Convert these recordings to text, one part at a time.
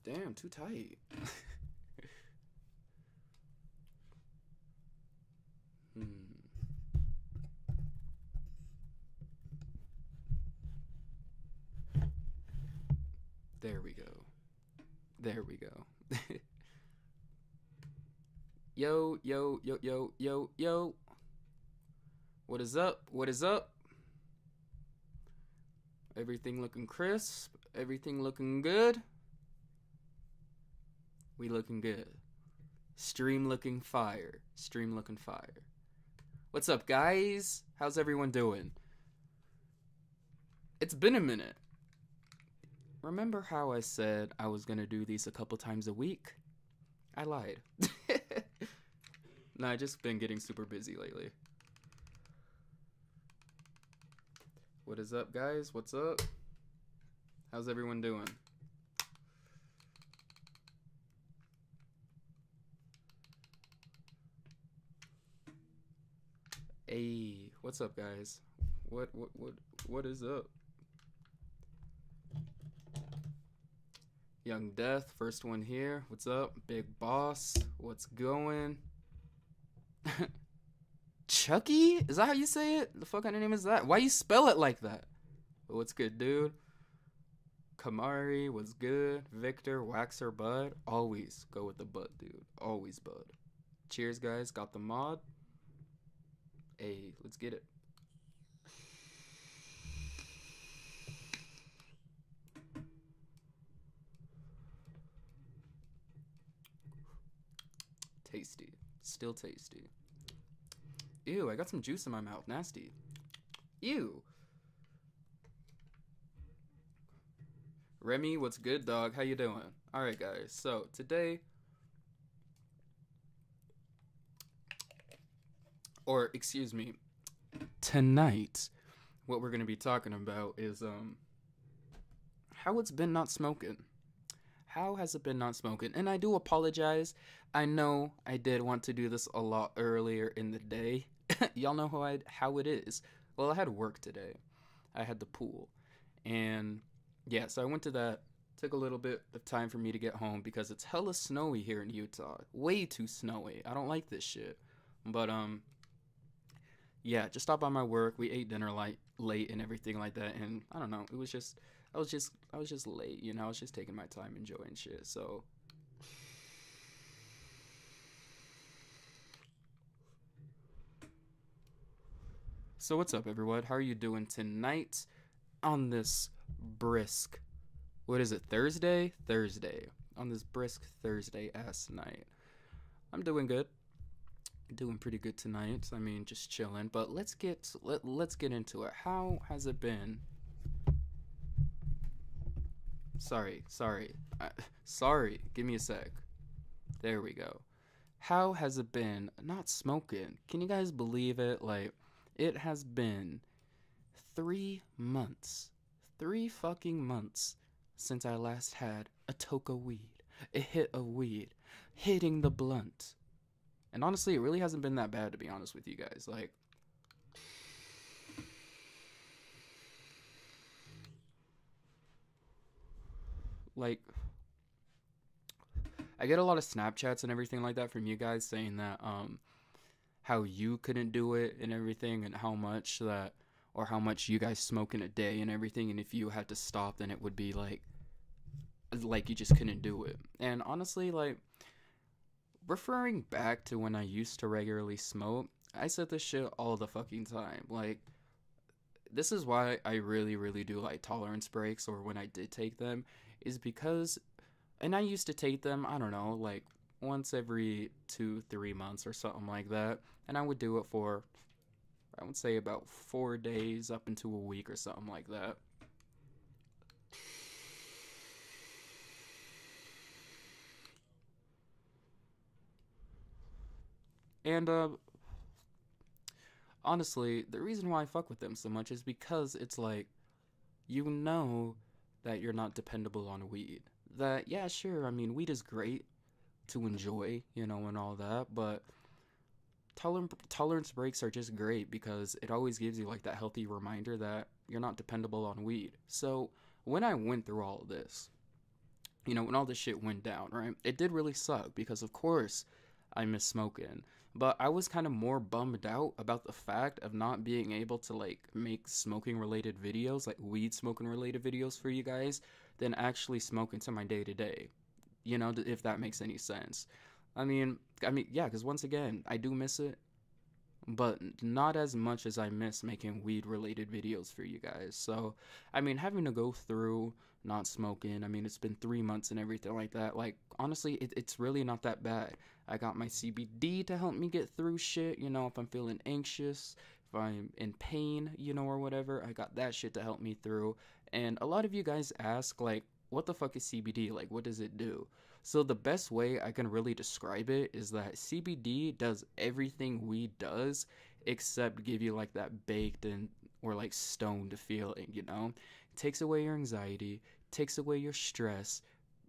Damn, too tight. Hmm. There we go. There we go. Yo, yo, yo, yo, yo, yo. What is up? What is up? Everything looking crisp. Everything looking good. We looking good. Stream looking fire. Stream looking fire. What's up, guys? How's everyone doing? It's been a minute. Remember how I said I was gonna do these a couple times a week? I lied. Nah, I just been getting super busy lately. What is up, guys? What's up? How's everyone doing? Hey, what's up, guys? What is up? Young Death, first one here. What's up? Big Boss, what's going? Chucky? Is that how you say it? The fuck kind of name is that? Why you spell it like that? What's good, dude? Kamari, what's good? Victor, Waxer, Bud. Always go with the Bud, dude. Always Bud. Cheers, guys. Got the mod. Hey, let's get it. Tasty. Still tasty. Ew, I got some juice in my mouth. Nasty. Ew. Remy, what's good, dog? How you doing? Alright, guys. So, today... Or, excuse me. Tonight, what we're going to be talking about is, how it's been not smoking. How has it been not smoking? And I do apologize. I know I did want to do this a lot earlier in the day. Y'all know how it is. Well, I had work today. I had the pool. And yeah, so I went to that. Took a little bit of time for me to get home because it's hella snowy here in Utah. Way too snowy. I don't like this shit. But yeah, just stopped by my work. We ate dinner late and everything like that. And I don't know. It was just I was just late, you know. I was just taking my time enjoying shit. So what's up, everyone? How are you doing tonight on this brisk, what is it, Thursday? Thursday. On this brisk Thursday ass night. I'm doing good. Doing pretty good tonight. I mean, just chilling. But let's get into it. How has it been? Sorry. Sorry. Give me a sec. There we go. How has it been not smoking? Can you guys believe it? Like, it has been 3 months. 3 fucking months since I last had a toke of weed. A hit of weed. Hitting the blunt. And honestly, it really hasn't been that bad, to be honest with you guys. Like, I get a lot of Snapchats and everything like that from you guys saying that, how you couldn't do it and everything, and how much you guys smoke in a day and everything, and if you had to stop, then it would be like you just couldn't do it. And honestly, like, referring back to when I used to regularly smoke, I said this shit all the fucking time. Like, this is why I really, really do like tolerance breaks, or when I did take them, is because, and I used to take them, I don't know, like once every 2-3 months or something like that, and I would do it for, I would say, about 4 days up into a week or something like that. And honestly, the reason why I fuck with them so much is because it's like, you know that you're not dependable on weed. That, yeah, sure, I mean, weed is great to enjoy, you know, and all that, but tolerance breaks are just great because it always gives you like that healthy reminder that you're not dependable on weed. So when I went through all of this, when all this shit went down, right? It did really suck because, of course, I miss smoking. But I was kind of more bummed out about the fact of not being able to, like, make smoking related videos, like weed smoking related videos for you guys, than actually smoking to my day to day. If that makes any sense. Yeah, because once again, I do miss it, but not as much as I miss making weed related videos for you guys. So, having to go through not smoking, it's been 3 months and everything like that. Like, honestly, it's really not that bad. I got my CBD to help me get through shit, if I'm feeling anxious, if I'm in pain, or whatever. I got that shit to help me through. And a lot of you guys ask, like, what the fuck is CBD? Like, what does it do? So the best way I can really describe it is that CBD does everything weed does except give you like that baked and or like stoned feeling. It takes away your anxiety, takes away your stress,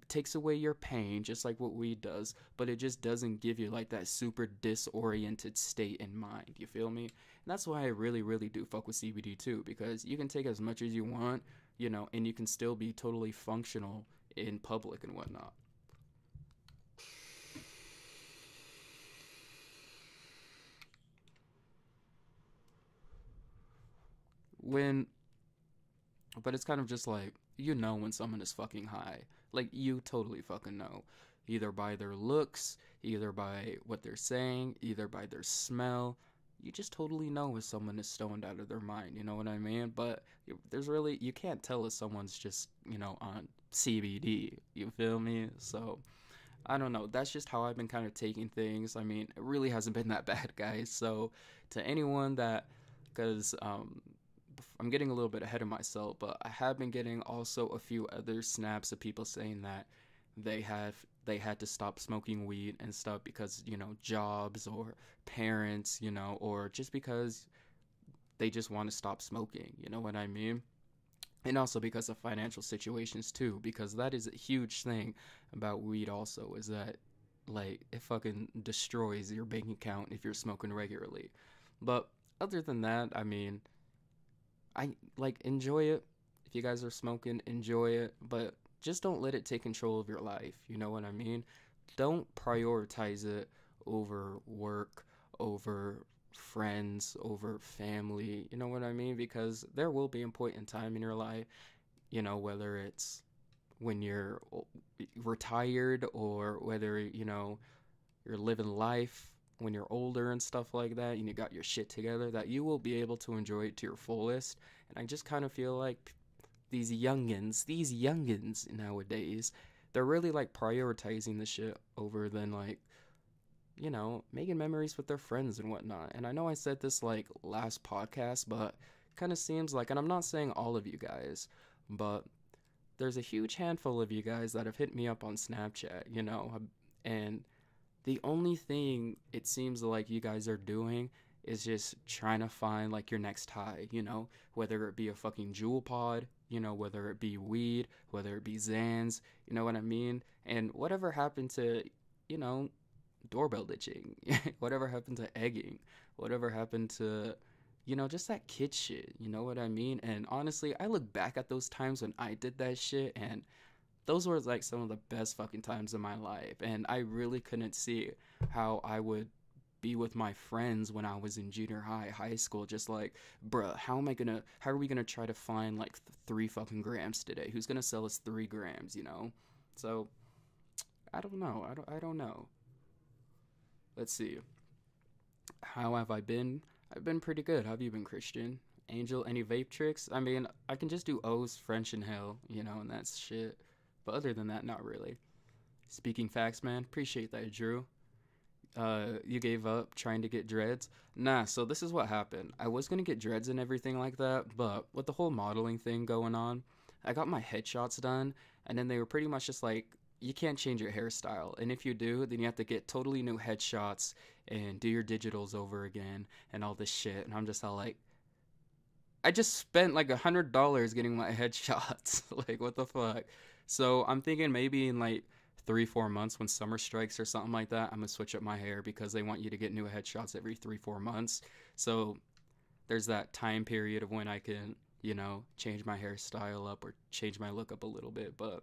takes away your pain just like what weed does, but it just doesn't give you like that super disoriented state in mind. You feel me? And that's why I really really do fuck with CBD too, because you can take as much as you want, and you can still be totally functional in public and whatnot. When But it's kind of just like, when someone is fucking high. Like, you totally fucking know. Either by their looks, either by what they're saying, either by their smell. You just totally know if someone is stoned out of their mind, you know what I mean? But you can't tell if someone's just, on CBD, you feel me? So, I don't know. That's just how I've been kind of taking things. It really hasn't been that bad, guys. So, to anyone that, because I'm getting a little bit ahead of myself, but I have been getting also a few other snaps of people saying that they had to stop smoking weed and stuff because, jobs or parents, or just because they just want to stop smoking, you know what I mean? And also because of financial situations too, because that is a huge thing about weed also, is that like it fucking destroys your bank account if you're smoking regularly. But other than that, I like enjoy it. If you guys are smoking, enjoy it, but just don't let it take control of your life. You know what I mean? Don't prioritize it over work, over friends, over family. You know what I mean? Because there will be a point in time in your life, whether it's when you're retired or whether, you're living life when you're older and stuff like that and you got your shit together, that you will be able to enjoy it to your fullest. And I just kind of feel like these youngins nowadays, they're really like prioritizing the shit over than like, making memories with their friends and whatnot. And I know I said this like last podcast, but kind of seems like, and I'm not saying all of you guys, but there's a huge handful of you guys that have hit me up on Snapchat, and the only thing it seems like you guys are doing is just trying to find like your next high, whether it be a fucking jewel pod, whether it be weed, whether it be Zans, you know what I mean? And whatever happened to, you know, doorbell ditching, whatever happened to egging, whatever happened to, just that kid shit, you know what I mean? And honestly, I look back at those times when I did that shit, and those were like some of the best fucking times of my life. And I really couldn't see how I would be with my friends when I was in junior high, high school, just like, bruh, how are we gonna try to find like 3 fucking grams today? Who's gonna sell us 3 grams? So, I don't know. I don't know. Let's see. How have I been? I've been pretty good. How have you been, Christian? Angel, any vape tricks? I mean, I can just do O's, French, and Hell, and that's shit. But other than that, not really. Speaking facts, man. Appreciate that, Drew. You gave up trying to get dreads? Nah, so this is what happened. I was gonna get dreads and everything like that, but with the whole modeling thing going on, I got my headshots done, and then they were pretty much just like, you can't change your hairstyle. And if you do, then you have to get totally new headshots and do your digitals over again and all this shit. And I'm just all like, I just spent like $100 getting my headshots. Like, what the fuck? So I'm thinking maybe in like 3-4 months when summer strikes or something like that, I'm gonna switch up my hair because they want you to get new headshots every 3-4 months. So there's that time period of when I can, change my hairstyle up or change my look up a little bit. But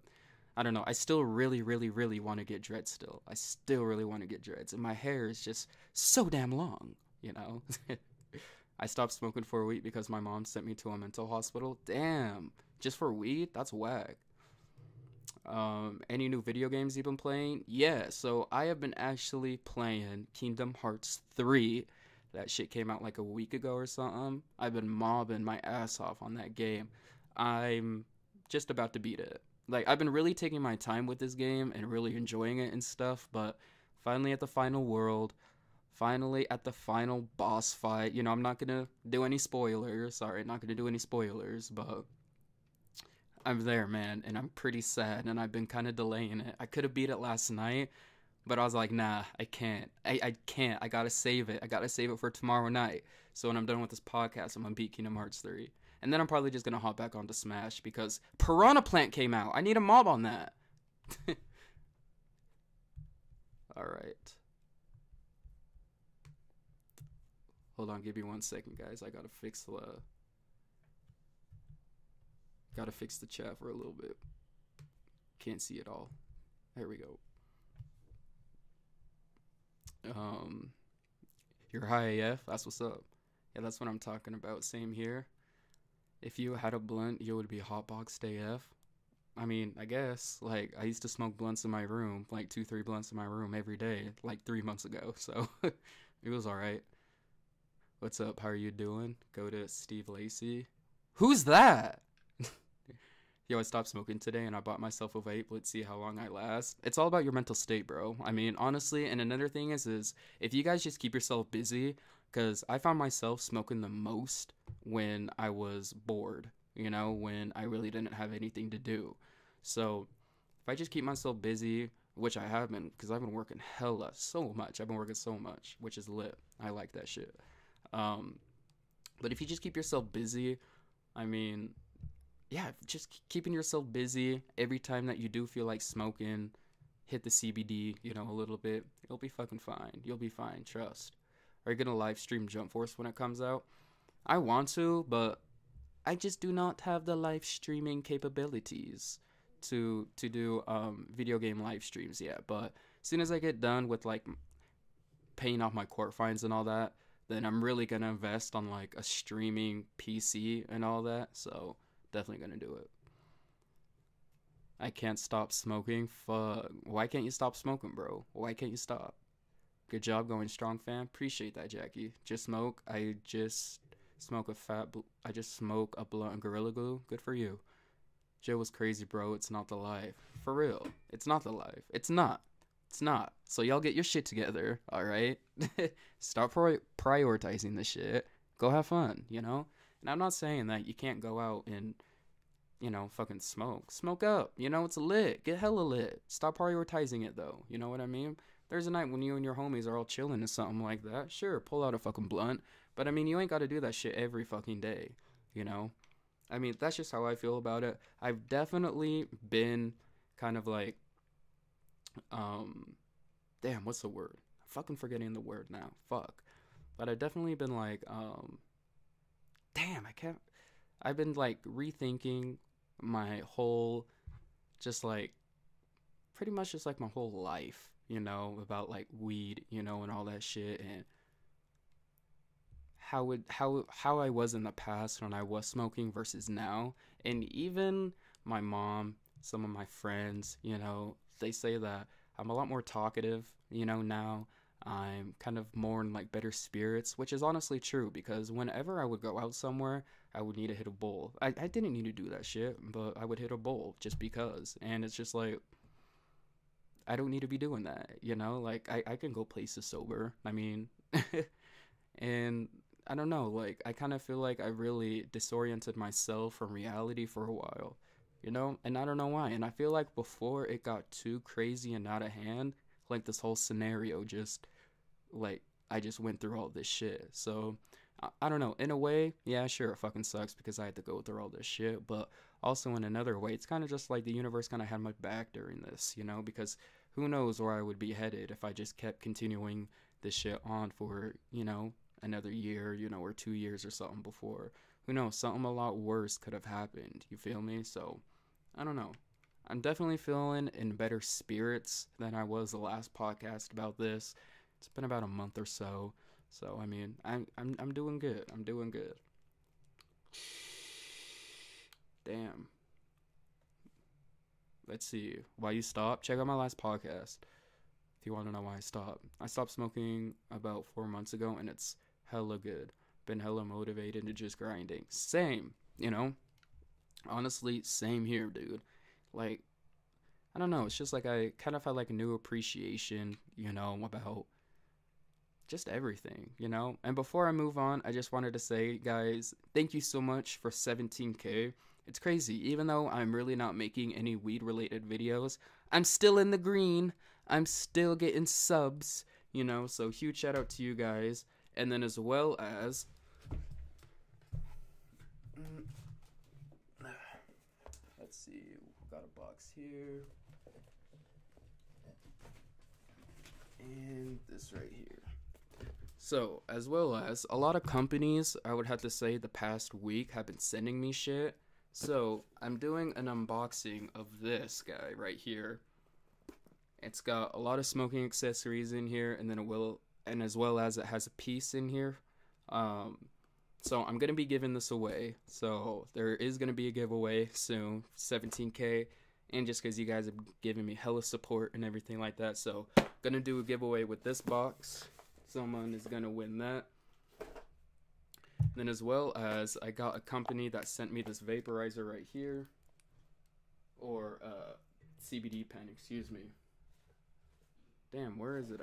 I don't know. I still really, really, really want to get dreads still. I still really want to get dreads. And my hair is just so damn long, you know? I stopped smoking for a week because my mom sent me to a mental hospital. Damn. Just for weed? That's whack. Any new video games you've been playing? Yeah, so I have been actually playing Kingdom Hearts 3. That shit came out like a week ago or something. I've been mobbing my ass off on that game. I'm just about to beat it. Like, I've been really taking my time with this game and really enjoying it and stuff, but finally at the final world, finally at the final boss fight, you know, I'm not gonna do any spoilers. Sorry, not gonna do any spoilers, but I'm there, man, and I'm pretty sad, and I've been kind of delaying it. I could have beat it last night, but I was like, nah, I can't. I can't. I gotta save it. I gotta save it for tomorrow night. So when I'm done with this podcast, I'm gonna beat Kingdom Hearts 3. And then I'm probably just gonna hop back onto Smash because Piranha Plant came out. I need a mob on that. Alright. Hold on, give me 1 second, guys. I gotta fix the chat for a little bit. Can't see it all. There we go. You're high AF. That's what's up. Yeah, that's what I'm talking about. Same here. If you had a blunt, you would be hotboxed AF. I mean, I guess. Like, I used to smoke blunts in my room, like 2-3 blunts in my room every day, like 3 months ago. So it was alright. What's up? How are you doing? Go to Steve Lacey. Who's that? Yo, I stopped smoking today and I bought myself a vape. Let's see how long I last. It's all about your mental state, bro. I mean, honestly, and another thing is if you guys just keep yourself busy, because I found myself smoking the most when I was bored, you know, when I really didn't have anything to do. So if I just keep myself busy, which I have been, because I've been working hella so much. I've been working so much, which is lit. I like that shit. But if you just keep yourself busy, I mean, yeah, just keeping yourself busy every time that you do feel like smoking, hit the CBD, you know, a little bit. You'll be fucking fine. You'll be fine. Trust. Are you gonna live stream Jump Force when it comes out? I want to, but I just do not have the live streaming capabilities to do video game live streams yet. But as soon as I get done with like paying off my court fines and all that, then I'm really gonna invest on like a streaming PC and all that. So definitely gonna do it. I can't stop smoking. Fuck. Why can't you stop smoking, bro? Why can't you stop? Good job going strong, fam. Appreciate that, Jackie. Just smoke. I just smoke a blunt and Gorilla Glue. Good for you. Joe was crazy, bro. It's not the life. For real. It's not the life. It's not. It's not. So y'all get your shit together, alright? Stop prioritizing this shit. Go have fun, you know? And I'm not saying that you can't go out and, you know, fucking smoke. Smoke up. You know, it's lit. Get hella lit. Stop prioritizing it, though. You know what I mean? There's a night when you and your homies are all chilling or something like that. Sure, pull out a fucking blunt. But, I mean, you ain't got to do that shit every fucking day, you know? I mean, that's just how I feel about it. I've definitely been kind of like, damn, what's the word? I'm fucking forgetting the word now. Fuck. But I've definitely been like, damn, I've been like rethinking my whole, just like, pretty much just like my whole life, you know, about like weed, you know, and all that shit, and how I was in the past when I was smoking versus now. And even my mom, some of my friends, you know, they say that I'm a lot more talkative, you know, now. I'm kind of more in like better spirits, which is honestly true, because whenever I would go out somewhere, I would need to hit a bowl. I didn't need to do that shit, but I would hit a bowl just because. And it's just like, I don't need to be doing that, you know? Like, I can go places sober. I mean, and I don't know, like, I kind of feel like I really disoriented myself from reality for a while, you know? And I don't know why. And I feel like before it got too crazy and out of hand, like this whole scenario just, like, I just went through all this shit. So, I don't know. In a way, yeah, sure, it fucking sucks because I had to go through all this shit. But also in another way, it's kind of just like the universe kind of had my back during this, you know? Because who knows where I would be headed if I just kept continuing this shit on for, you know, another year, you know, or 2 years or something before. Who knows? Something a lot worse could have happened. You feel me? So, I don't know. I'm definitely feeling in better spirits than I was the last podcast about this. It's been about a month or so. So I mean, I'm doing good. I'm doing good. Damn. Let's see. Why you stopped? Check out my last podcast if you want to know why I stopped. I stopped smoking about 4 months ago, and it's hella good. Been hella motivated to just grinding. Same, you know? Honestly, same here, dude. Like, I don't know. It's just like I kind of had like a new appreciation, you know, about just everything, you know? And before I move on, I just wanted to say, guys, thank you so much for 17K. It's crazy. Even though I'm really not making any weed related videos, I'm still in the green. I'm still getting subs, you know? So huge shout out to you guys. And then as well as let's see, got a box here. And this right here. So, as well as a lot of companies, I would have to say the past week have been sending me shit. So, I'm doing an unboxing of this guy right here. It's got a lot of smoking accessories in here, and then as well as it has a piece in here. So I'm gonna be giving this away. So there is gonna be a giveaway soon, 17K, and just because you guys have given me hella support and everything like that, so gonna do a giveaway with this box. Someone is gonna win that. And then as well as I got a company that sent me this vaporizer right here, or CBD pen, excuse me. Damn, where is it?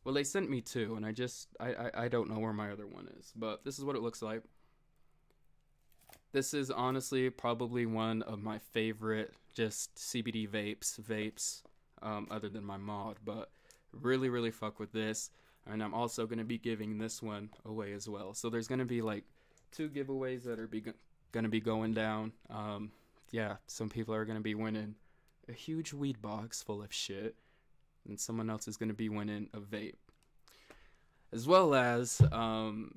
Well, they sent me two, and I don't know where my other one is, but this is what it looks like. This is honestly probably one of my favorite just CBD vapes, other than my mod, but really, really fuck with this. And I'm also going to be giving this one away as well. So there's going to be like 2 giveaways that are going to be going down. Yeah, some people are going to be winning a huge weed box full of shit, and someone else is going to be winning a vape. As well as,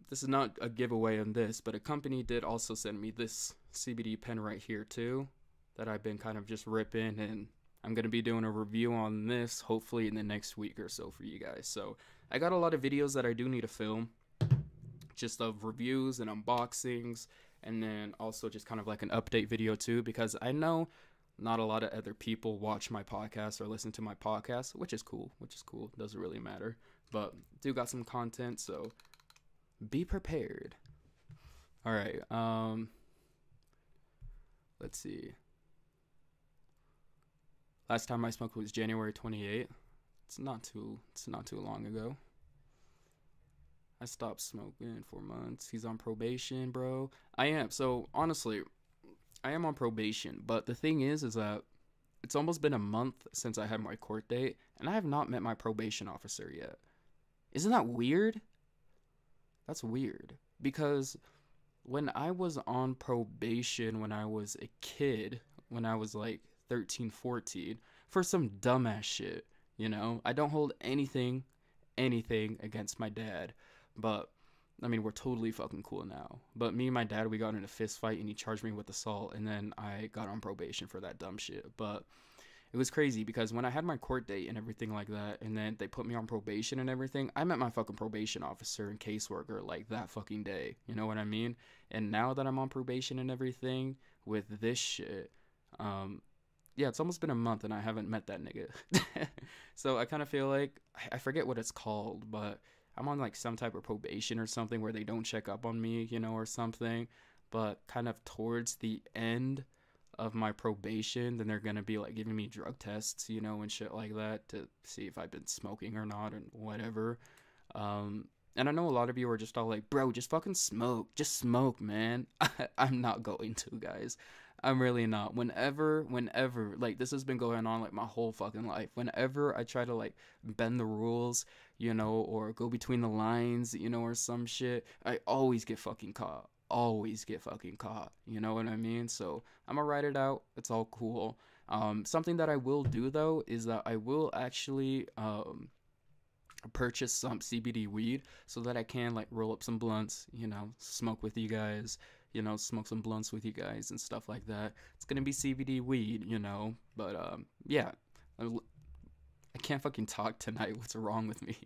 this is not a giveaway on this, but a company did also send me this CBD pen right here too, that I've been kind of just ripping, and I'm going to be doing a review on this hopefully in the next week or so for you guys. So I got a lot of videos that I do need to film, just of reviews and unboxings, and then also just kind of like an update video too, because I know not a lot of other people watch my podcast or listen to my podcast, which is cool, doesn't really matter, but do got some content, so be prepared. All right, let's see. Last time I smoked was January 28th. It's not too long ago. I stopped smoking in 4 months. He's on probation, bro. I am. So honestly, I am on probation, but the thing is that it's almost been a month since I had my court date, and I have not met my probation officer yet. Isn't that weird? That's weird, because when I was on probation when I was a kid, when I was like 13, 14, for some dumbass shit, you know? I don't hold anything against my dad, but I mean, we're totally fucking cool now. But me and my dad, we got in a fist fight, and he charged me with assault, and then I got on probation for that dumb shit. But it was crazy, because when I had my court date and everything like that, and then they put me on probation and everything, I met my fucking probation officer and caseworker like that fucking day. You know what I mean? And now that I'm on probation and everything with this shit, yeah, it's almost been a month and I haven't met that nigga. So I kind of feel like, I forget what it's called, but I'm on like some type of probation or something where they don't check up on me, you know, or something. But kind of towards the end of my probation, then they're gonna be like giving me drug tests, you know, and shit like that to see if I've been smoking or not and whatever. And I know a lot of you are just all like, bro, just fucking smoke. Just smoke, man. I'm not going to, guys. I'm really not. Whenever, like, this has been going on, like, my whole fucking life. Whenever I try to, like, bend the rules, you know, or go between the lines, you know, or some shit, I always get fucking caught. You know what I mean? So, I'm gonna write it out. It's all cool. Something that I will do, though, is that I will actually, purchase some CBD weed so that I can, like, roll up some blunts, you know, smoke with you guys, smoke some blunts with you guys and stuff like that. It's gonna be CBD weed, but yeah, I can't fucking talk tonight. What's wrong with me?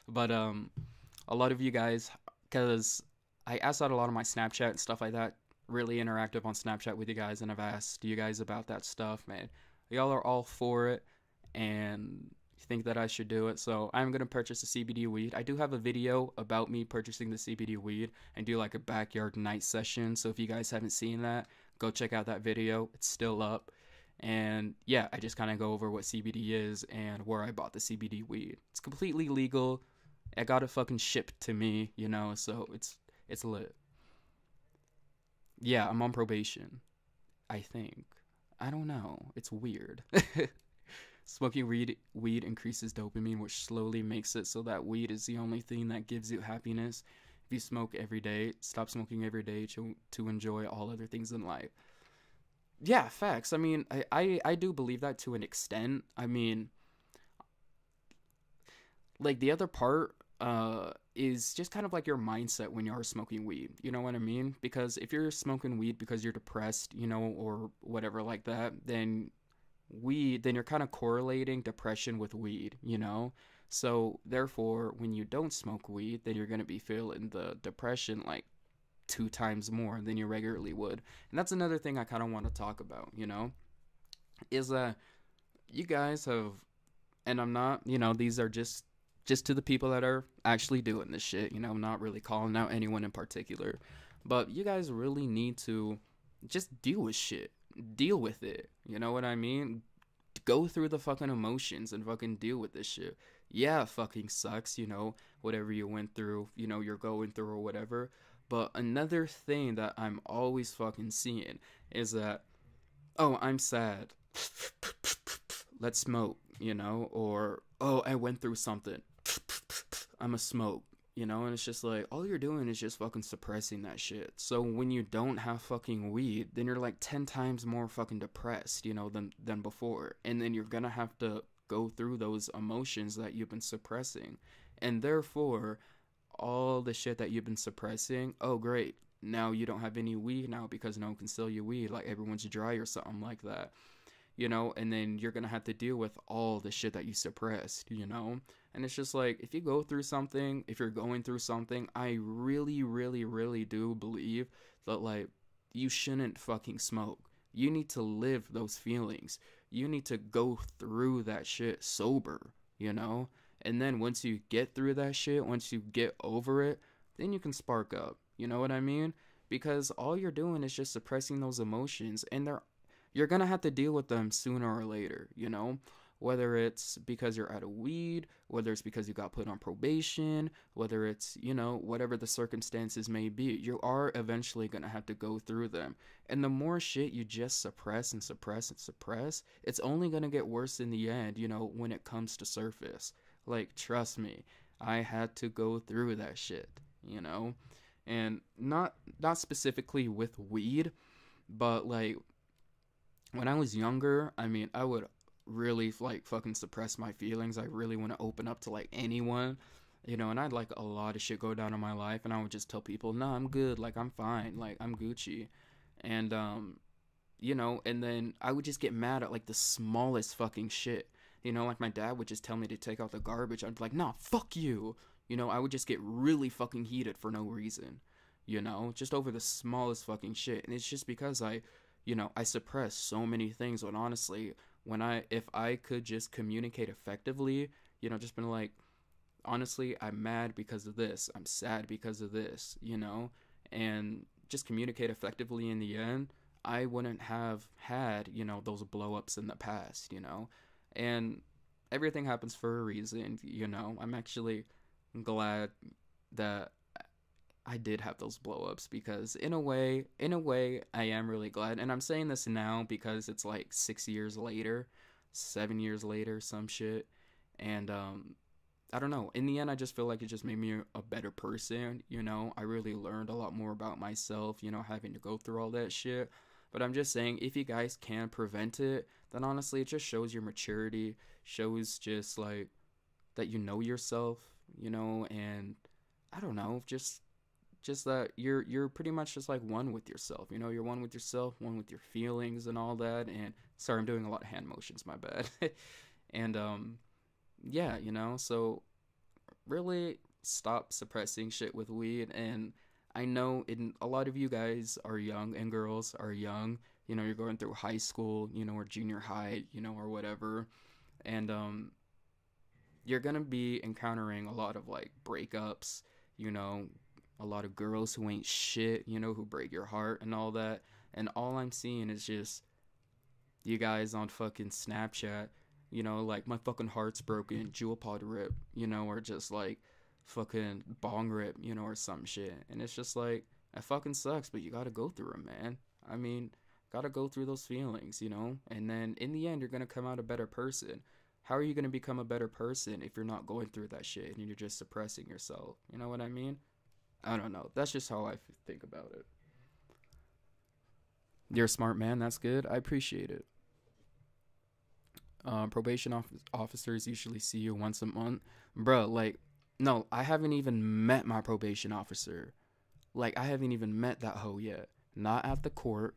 But a lot of you guys, because I asked out a lot of my Snapchat and stuff like that, really interactive on Snapchat with you guys, and I've asked you guys about that stuff, man. Y'all are all for it, and think that I should do it. So I'm gonna purchase the CBD weed. I do have a video about me purchasing the CBD weed and do like a backyard night session. So if you guys haven't seen that, go check out that video. It's still up. And yeah, I just kind of go over what CBD is and where I bought the CBD weed. It's completely legal. I got it fucking shipped to me, so it's lit. Yeah, I'm on probation, I think. I don't know. It's weird. Smoking weed increases dopamine, which slowly makes it so that weed is the only thing that gives you happiness. If you smoke every day, stop smoking every day to enjoy all other things in life. Yeah, facts. I mean, I do believe that to an extent. I mean, like the other part is just kind of like your mindset when you are smoking weed. You know what I mean? Because if you're smoking weed because you're depressed, or whatever like that, then you're kind of correlating depression with weed. So therefore, when you don't smoke weed, then you're going to be feeling the depression like 2 times more than you regularly would. And that's another thing I kind of want to talk about, is that you guys have, and I'm not, these are just to the people that are actually doing this shit, I'm not really calling out anyone in particular, but you guys really need to just deal with shit. Deal with it. You know what I mean? Go through the fucking emotions and fucking deal with this shit. Yeah, it fucking sucks, whatever you went through, you're going through or whatever. But another thing that I'm always fucking seeing is that, oh, I'm sad. Let's smoke, or, oh, I went through something. I'm a smoke. And it's just like, all you're doing is just fucking suppressing that shit. So when you don't have fucking weed, then you're like 10 times more fucking depressed, than before. And then you're gonna have to go through those emotions that you've been suppressing. And therefore, all the shit that you've been suppressing, oh great, now you don't have any weed now because no one can sell you weed, like everyone's dry or something like that. And then you're gonna have to deal with all the shit that you suppressed, and it's just like, if you're going through something, I really, really, really do believe that, like, you shouldn't fucking smoke. You need to live those feelings. You need to go through that shit sober, and then once you get through that shit, once you get over it, then you can spark up, you know what I mean? Because all you're doing is just suppressing those emotions, and you're gonna have to deal with them sooner or later, whether it's because you're out of weed, whether it's because you got put on probation, whether it's, whatever the circumstances may be, you are eventually gonna have to go through them. And the more shit you just suppress and suppress and suppress, it's only gonna get worse in the end, when it comes to surface. Like, trust me, I had to go through that shit, and not specifically with weed, but like, when I was younger, I mean, I would really like fucking suppress my feelings. I really want to open up to like anyone, and I'd like a lot of shit go down in my life, and I would just tell people, no, I'm good, like I'm fine, like I'm Gucci. And and then I would just get mad at like the smallest fucking shit. Like my dad would just tell me to take out the garbage. I'd be like, nah, fuck you. I would just get really fucking heated for no reason, just over the smallest fucking shit. And it's just because I suppress so many things. When honestly, if I could just communicate effectively, just been like, honestly, I'm mad because of this, I'm sad because of this, and just communicate effectively, in the end, I wouldn't have had, those blow ups in the past, and everything happens for a reason, I'm actually glad that I did have those blow-ups, because in a way, I am really glad. And I'm saying this now because it's like 6 years later, 7 years later, some shit. And I don't know. In the end, I just feel like it just made me a better person. I really learned a lot more about myself, having to go through all that shit. But I'm just saying, if you guys can prevent it, then honestly, it just shows your maturity, shows just like that you know yourself, and I don't know, just just that you're pretty much just like one with yourself. You know, you're one with yourself, one with your feelings and all that. And sorry, I'm doing a lot of hand motions, my bad. And yeah, you know, so really stop suppressing shit with weed. And I know a lot of you guys are young, and girls are young. You know, you're going through high school, you know, or junior high, you know, or whatever. And you're gonna be encountering a lot of like breakups, you know, a lot of girls who ain't shit, you know, who break your heart and all that. And all I'm seeing is just you guys on fucking Snapchat, you know, like my fucking heart's broken, jewel pod rip, you know, or just like fucking bong rip, you know, or some shit. And it's just like, it fucking sucks, but you gotta go through them, man. I mean, gotta go through those feelings, you know? And then in the end, you're gonna come out a better person. How are you gonna become a better person if you're not going through that shit and you're just suppressing yourself? You know what I mean? I don't know. That's just how I think about it. You're a smart man. That's good. I appreciate it. Probation officers usually see you once a month. Bro, like, no, I haven't even met my probation officer. Like, I haven't even met that hoe yet. Not at the court.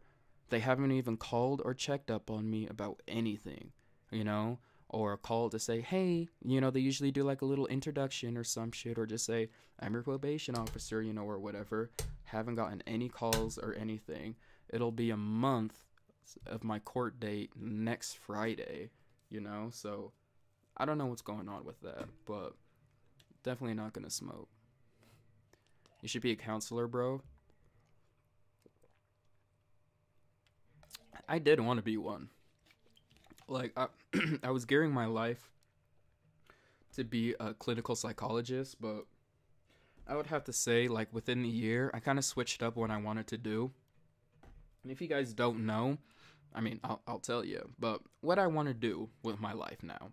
They haven't even called or checked up on me about anything, you know? Or called to say, hey, you know, they usually do like a little introduction or some shit, or just say, I'm your probation officer, you know, or whatever. Haven't gotten any calls or anything. It'll be a month of my court date next Friday, you know? So I don't know what's going on with that, but definitely not gonna smoke. You should be a counselor, bro. I did want to be one. Like, I was gearing my life to be a clinical psychologist, but I would have to say, like, within the year, I kind of switched up what I wanted to do. And if you guys don't know, I mean, I'll tell you. But what I want to do with my life now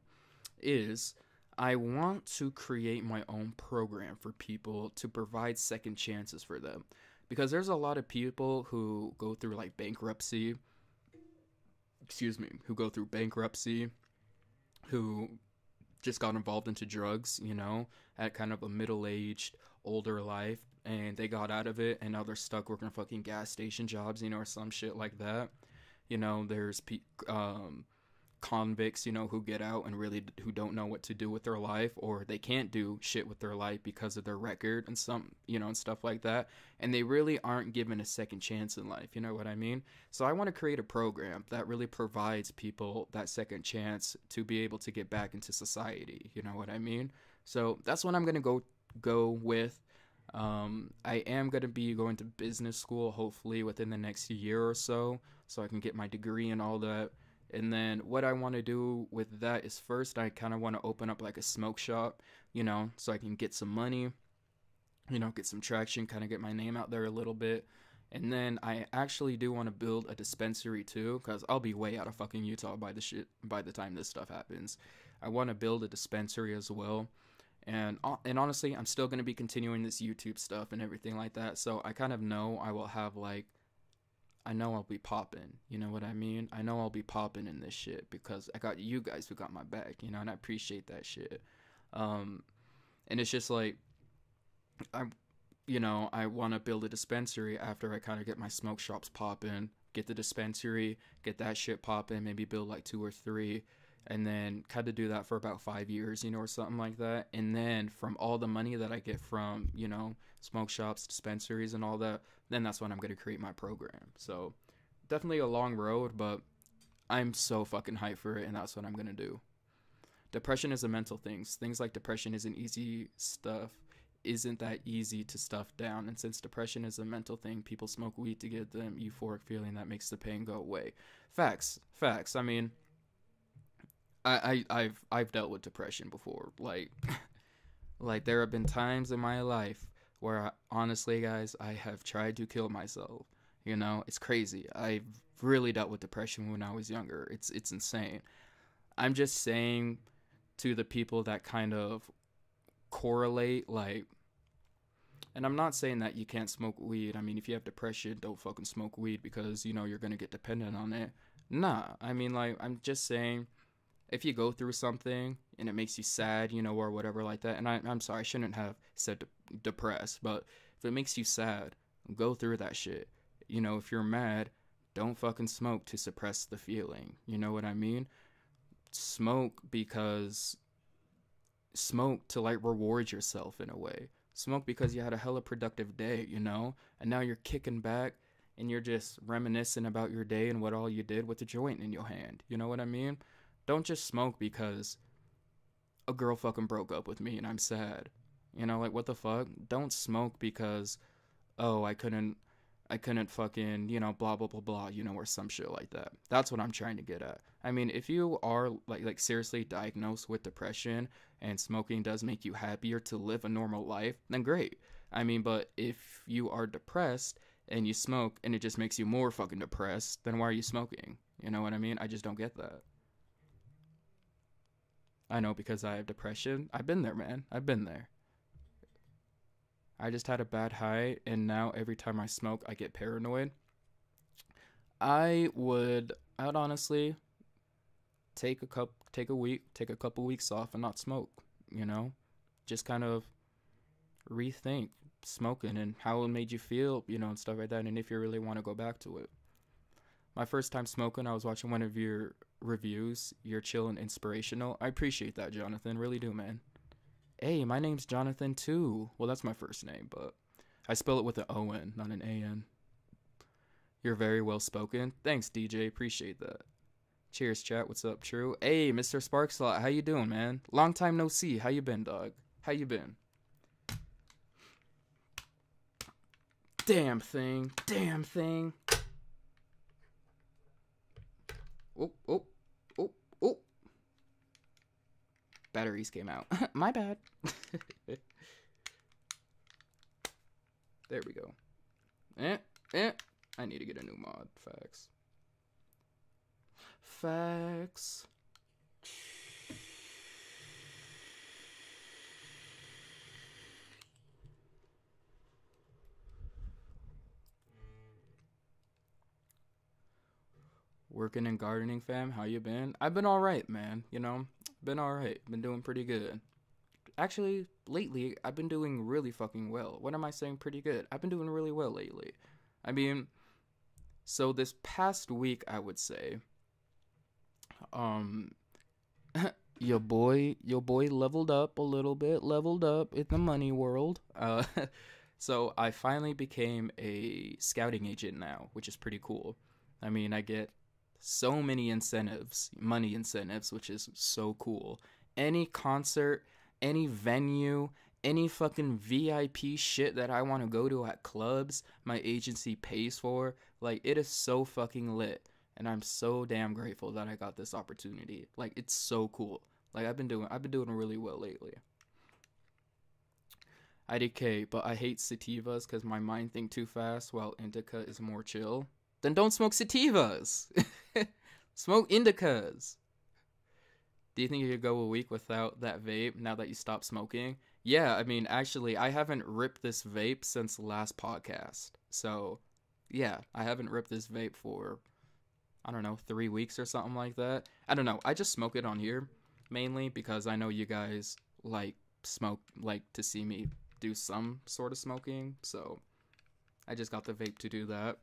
is I want to create my own program for people to provide second chances for them. Because there's a lot of people who go through, like, bankruptcy. Who go through bankruptcy, who just got involved into drugs, you know, at kind of a middle-aged, older life, and they got out of it, and now they're stuck working fucking gas station jobs, you know, or some shit like that. You know, there's convicts, you know, who get out and really who don't know what to do with their life, or they can't do shit with their life because of their record and some, you know, and stuff like that. And they really aren't given a second chance in life. You know what I mean? So I want to create a program that really provides people that second chance to be able to get back into society. You know what I mean? So that's what I'm going to go with. I am going to be going to business school, hopefully within the next year or so I can get my degree and all that. And then what I want to do with that is, first, I kind of want to open up like a smoke shop, you know, so I can get some money, you know, get some traction, kind of get my name out there a little bit. And then I actually do want to build a dispensary too, because I'll be way out of fucking Utah by the time this stuff happens. I want to build a dispensary as well. And honestly, I'm still going to be continuing this YouTube stuff and everything like that. So I kind of know I will have like, I know I'll be popping, you know what I mean? I know I'll be popping in this shit because I got you guys who got my back, you know, and I appreciate that shit. And it's just like, I want to build a dispensary after I kind of get my smoke shops popping, get the dispensary, get that shit popping, maybe build like 2 or 3, and then kind of do that for about 5 years, you know, or something like that. And then from all the money that I get from, you know, smoke shops, dispensaries, and all that, then that's when I'm going to create my program. So definitely a long road, but I'm so fucking hyped for it, and that's what I'm going to do. Depression is a mental thing. Things like depression isn't that easy to stuff down. And since depression is a mental thing, people smoke weed to get them euphoric feeling that makes the pain go away. Facts. I mean, I've dealt with depression before. Like there have been times in my life where honestly, guys, I have tried to kill myself. You know, it's crazy. I've really dealt with depression when I was younger. It's insane. I'm just saying to the people that kind of correlate, like, and I'm not saying that you can't smoke weed. I mean, if you have depression, don't fucking smoke weed because, you know, you're going to get dependent on it. Nah, I mean, like, I'm just saying, if you go through something and it makes you sad, you know, or whatever like that, and I'm sorry, I shouldn't have said depressed, but If it makes you sad, go through that shit. You know, if you're mad, don't fucking smoke to suppress the feeling. You know what I mean? Smoke to like reward yourself in a way. Smoke because you had a hella productive day, you know? And now you're kicking back and you're just reminiscing about your day and what all you did with the joint in your hand. You know what I mean? Don't just smoke because a girl fucking broke up with me and I'm sad. You know, like, what the fuck? Don't smoke because, oh, I couldn't fucking, you know, blah, blah, blah, blah, you know, or some shit like that. That's what I'm trying to get at. I mean, if you are, like seriously diagnosed with depression and smoking does make you happier to live a normal life, then great. I mean, but if you are depressed and you smoke and it just makes you more fucking depressed, then why are you smoking? You know what I mean? I just don't get that. I know, because I have depression. I've been there, man. I've been there. I just had a bad high, and now every time I smoke, I get paranoid. I'd honestly take a couple weeks off and not smoke, you know? Just kind of rethink smoking and how it made you feel, you know, and stuff like that, and if you really want to go back to it. My first time smoking, I was watching one of your reviews. You're chill and inspirational. I appreciate that, Jonathan. Really do, man. Hey, my name's Jonathan too. Well, that's my first name, but I spell it with an O-N, not an A-N. You're very well spoken. Thanks, DJ. Appreciate that. Cheers, chat. What's up, True? Hey, Mr. Sparkslot. How you doing, man? Long time no see. How you been, dog? How you been? Damn thing. Damn thing. Oh, oh, oh, oh. Batteries came out. My bad. There we go. I need to get a new mod. Facts. Facts. Working and gardening, fam. How you been? I've been alright, man. You know, been alright. Been doing pretty good. Actually, lately, I've been doing really fucking well. What am I saying pretty good? I've been doing really well lately. I mean, so this past week, I would say, your boy leveled up a little bit, leveled up in the money world. So I finally became a scouting agent now, which is pretty cool. I mean, I get so many incentives, money incentives, which is so cool. Any concert, any venue, any fucking VIP shit that I want to go to at clubs, my agency pays for. Like, it is so fucking lit. And I'm so damn grateful that I got this opportunity. Like, it's so cool. Like, I've been doing really well lately. IDK, but I hate sativas because my mind think too fast while indica is more chill. Then don't smoke sativas. Smoke indicas. Do you think you could go a week without that vape now that you stopped smoking? Yeah, I mean, actually, I haven't ripped this vape since last podcast. So, yeah, I haven't ripped this vape for, I don't know, 3 weeks or something like that. I don't know. I just smoke it on here mainly because I know you guys like to see me do some sort of smoking. So, I just got the vape to do that.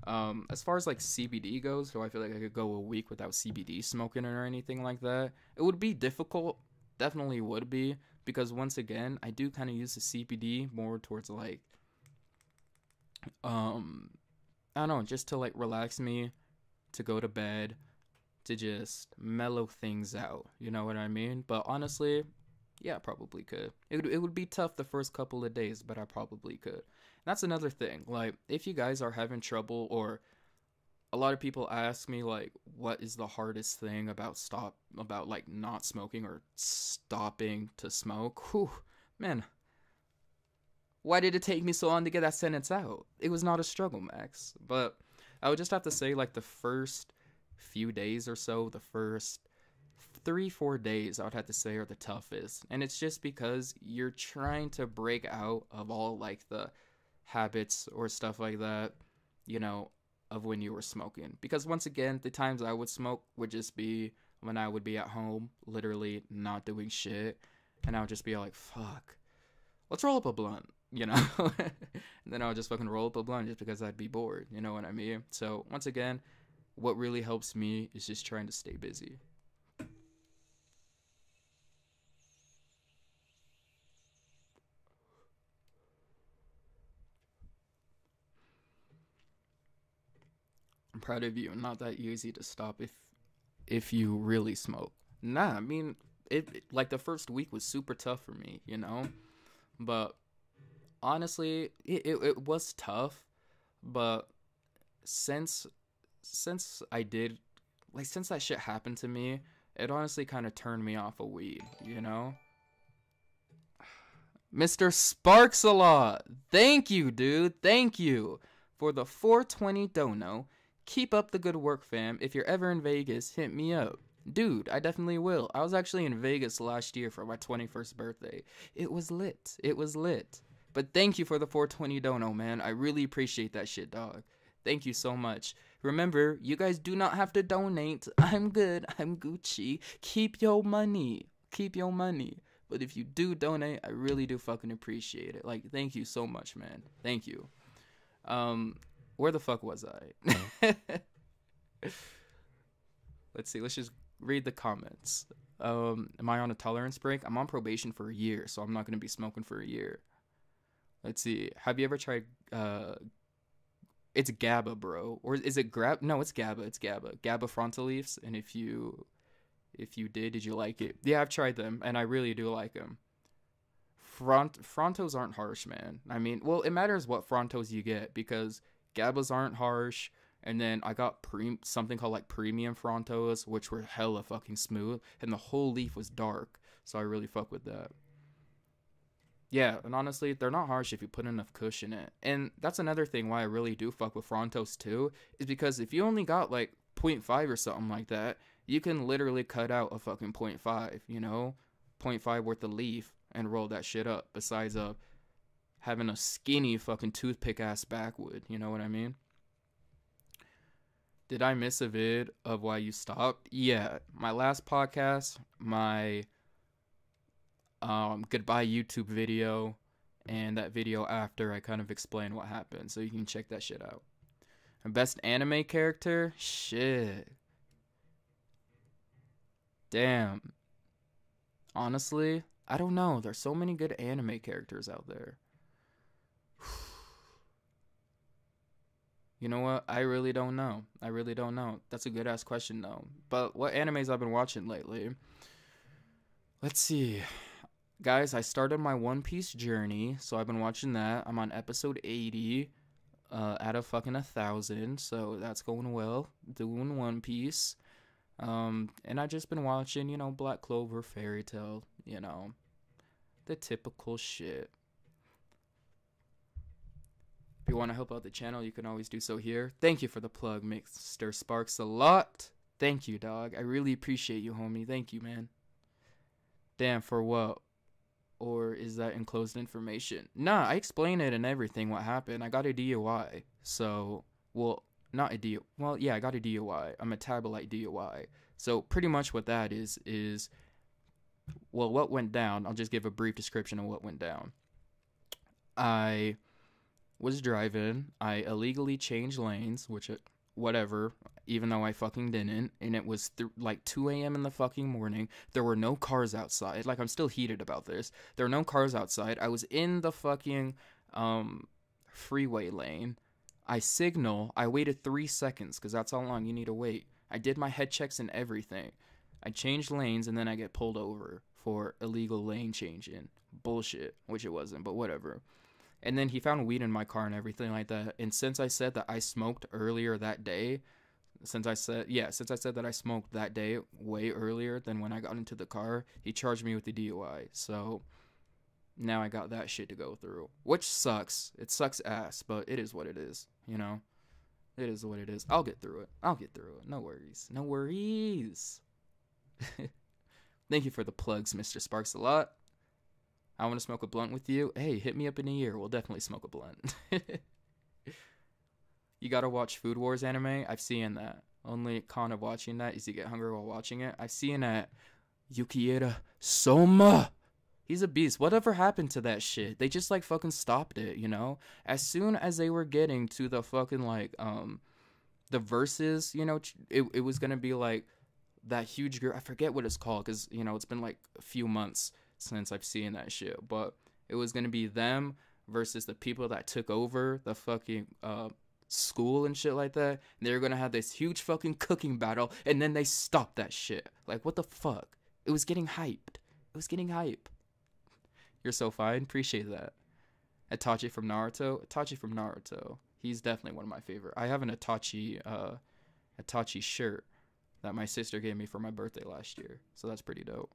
As far as like CBD goes, do I feel like I could go a week without CBD smoking or anything like that? It would be difficult, definitely would be, because once again, I do kind of use the CBD more towards like, I don't know, just to like relax me, to go to bed, to just mellow things out, you know what I mean? But honestly, yeah, I probably could. It would be tough the first couple of days, but I probably could. That's another thing. Like, if you guys are having trouble, or a lot of people ask me, like, what is the hardest thing about like not smoking or stopping to smoke? Whew, man. Why did it take me so long to get that sentence out? It was not a struggle, Max. But I would just have to say, like, the first few days or so, the first 3-4 days I would have to say are the toughest. And it's just because you're trying to break out of all like the habits or stuff like that, you know, of when you were smoking. Because once again, the times I would smoke would just be when I would be at home, literally not doing shit, and I would just be like, fuck, let's roll up a blunt. you know. And then I would just fucking roll up a blunt just because I'd be bored, you know what I mean? So once again, what really helps me is just trying to stay busy. I'm proud of you. Not that easy to stop if you really smoke. Nah, I mean, like the first week was super tough for me, you know? But honestly, it was tough, but since I did, like, since that shit happened to me, it honestly kind of turned me off of weed, you know? Mr. Sparks a lot. Thank you, dude. Thank you for the 420 dono. Keep up the good work, fam. If you're ever in Vegas, hit me up. Dude, I definitely will. I was actually in Vegas last year for my 21st birthday. It was lit. It was lit. But thank you for the 420 dono, man. I really appreciate that shit, dog. Thank you so much. Remember, you guys do not have to donate. I'm good. I'm Gucci. Keep your money. Keep your money. But if you do donate, I really do fucking appreciate it. Like, thank you so much, man. Thank you. Where the fuck was I? Let's see. Let's just read the comments. Am I on a tolerance break? I'm on probation for a year, so I'm not gonna be smoking for a year. Let's see. Have you ever tried it's GABA, bro. Or is it grab? No, it's GABA. It's GABA. GABA frontal leaves. And if you did you like it? Yeah, I've tried them, and I really do like them. Frontos aren't harsh, man. I mean, well, it matters what frontos you get, because GABAs aren't harsh. And then I got something called like premium frontos, which were hella fucking smooth, and the whole leaf was dark, so I really fuck with that. Yeah, and honestly, they're not harsh if you put enough kush in it. And that's another thing why I really do fuck with Frontos too, is because if you only got like 0.5 or something like that, you can literally cut out a fucking 0.5, you know? 0.5 worth of leaf and roll that shit up, besides having a skinny fucking toothpick ass backwood, you know what I mean? Did I miss a vid of why you stopped? Yeah, my last podcast, my goodbye YouTube video, and that video after I kind of explain what happened, so you can check that shit out. And best anime character? Shit. Damn. Honestly, I don't know. There's so many good anime characters out there. You know what? I really don't know. I really don't know. That's a good ass question though. But what animes I've been watching lately? Let's see. Guys, I started my One Piece journey, so I've been watching that. I'm on episode 80 out of fucking 1,000, so that's going well. Doing One Piece. And I just been watching, you know, Black Clover, Fairy Tail, you know, the typical shit. If you want to help out the channel, you can always do so here. Thank you for the plug, Mr. Sparks a lot. Thank you, dog. I really appreciate you, homie. Thank you, man. Damn, for what? Or is that enclosed information? Nah, I explain it and everything what happened. I got a DUI. So, well, not a DUI. Well, yeah, I got a DUI. A metabolite DUI. So pretty much what that is, well, what went down. I'll just give a brief description of what went down. I was driving. I illegally changed lanes, which whatever, even though I fucking didn't, and it was like 2 a.m. in the fucking morning. There were no cars outside. Like, I'm still heated about this. There were no cars outside. I was in the fucking freeway lane. I signal. I waited 3 seconds, because that's how long you need to wait. I did my head checks and everything. I changed lanes, and then I get pulled over for illegal lane changing. Bullshit, which it wasn't, but whatever. And then he found weed in my car and everything like that. And since I said that I smoked earlier that day, since I said that I smoked that day way earlier than when I got into the car, he charged me with the DUI. So now I got that shit to go through, which sucks. It sucks ass, but it is what it is, you know? It is what it is. I'll get through it. No worries. No worries. Thank you for the plugs, Mr. Sparks a lot. I want to smoke a blunt with you. Hey, hit me up in a year. We'll definitely smoke a blunt. You gotta watch Food Wars anime. I've seen that. Only con of watching that is you get hungry while watching it. I've seen that Yukiera Soma. He's a beast. Whatever happened to that shit? They just like fucking stopped it, you know? As soon as they were getting to the fucking like the verses, you know, it was gonna be like that huge group. I forget what it's called because, you know, it's been like a few months since I've seen that shit. But it was gonna be them versus the people that took over the fucking school and shit like that. And they were gonna have this huge fucking cooking battle, and then they stopped that shit. Like, what the fuck? It was getting hyped. It was getting hype. You're so fine. Appreciate that. Itachi from Naruto. Itachi from Naruto. He's definitely one of my favorite. I have an Itachi shirt that my sister gave me for my birthday last year. So that's pretty dope.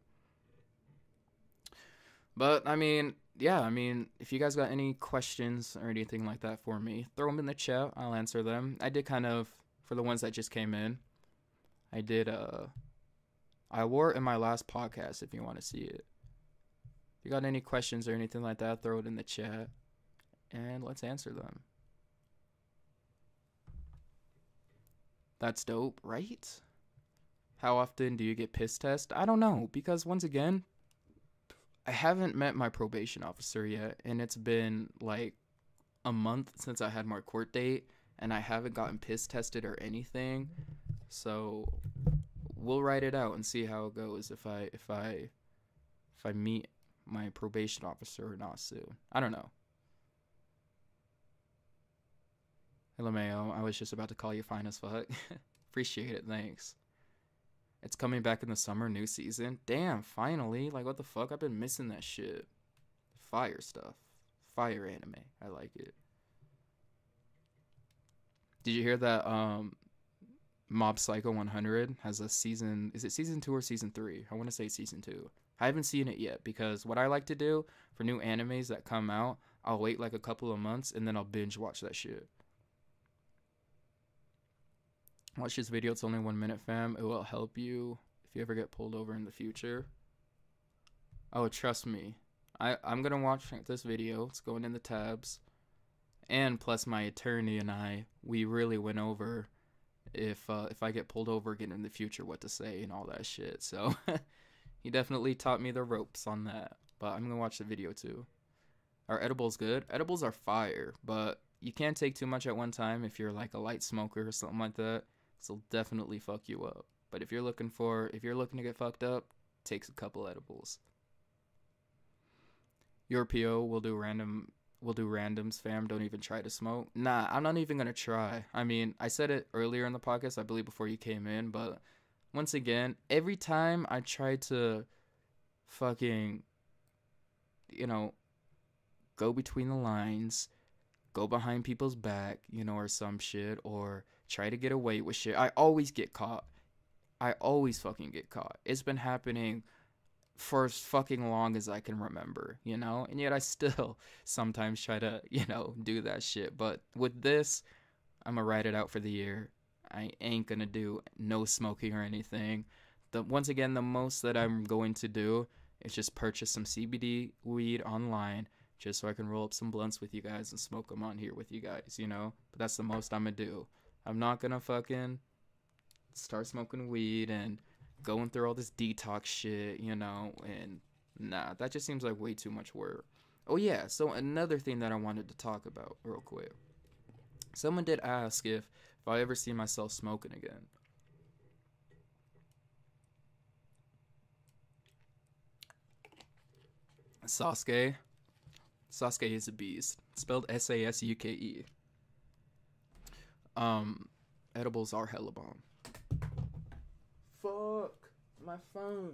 But, I mean, yeah, I mean, if you guys got any questions or anything like that for me, throw them in the chat. I'll answer them. I did kind of, for the ones that just came in, I wore it in my last podcast if you want to see it. If you got any questions or anything like that, throw it in the chat, and let's answer them. That's dope, right? How often do you get piss test? I don't know, because once again, I haven't met my probation officer yet, and it's been like a month since I had my court date, and I haven't gotten piss tested or anything. So we'll write it out and see how it goes if I meet my probation officer or not soon. I don't know. Hey LeMayo, I was just about to call you fine as fuck. Appreciate it, thanks. It's coming back in the summer, new season. Damn, finally. Like, what the fuck? I've been missing that shit. Fire stuff. Fire anime. I like it. Did you hear that Mob Psycho 100 has a season? Is it season 2 or season 3? I want to say season 2. I haven't seen it yet because what I like to do for new animes that come out, I'll wait like a couple of months and then I'll binge watch that shit. Watch this video. It's only 1 minute, fam. It will help you if you ever get pulled over in the future. Oh, trust me. I'm going to watch this video. It's going in the tabs. And plus my attorney and we really went over if I get pulled over again in the future, what to say and all that shit. So he definitely taught me the ropes on that. But I'm going to watch the video too. Are edibles good? Edibles are fire, but you can't take too much at one time if you're like a light smoker or something like that. It'll definitely fuck you up. But if you're looking to get fucked up, take a couple edibles. Your PO will do randoms, fam. Don't even try to smoke. Nah, I'm not even gonna try. I mean, I said it earlier in the podcast, I believe before you came in, but once again, every time I try to fucking, you know, go between the lines, go behind people's back, you know, or some shit, or try to get away with shit, I always get caught. I always fucking get caught. It's been happening for as fucking long as I can remember, you know? And yet I still sometimes try to, you know, do that shit. But with this, I'm gonna write it out for the year. I ain't gonna do no smoking or anything. Once again, the most that I'm going to do is just purchase some CBD weed online just so I can roll up some blunts with you guys and smoke them on here with you guys, you know? But that's the most I'm gonna do. I'm not gonna fucking start smoking weed and going through all this detox shit, you know, and nah, that just seems like way too much work. Oh yeah, so another thing that I wanted to talk about real quick. Someone did ask if I ever see myself smoking again. Sasuke is a beast. Spelled Sasuke. Edibles are hella bomb. Fuck my phone.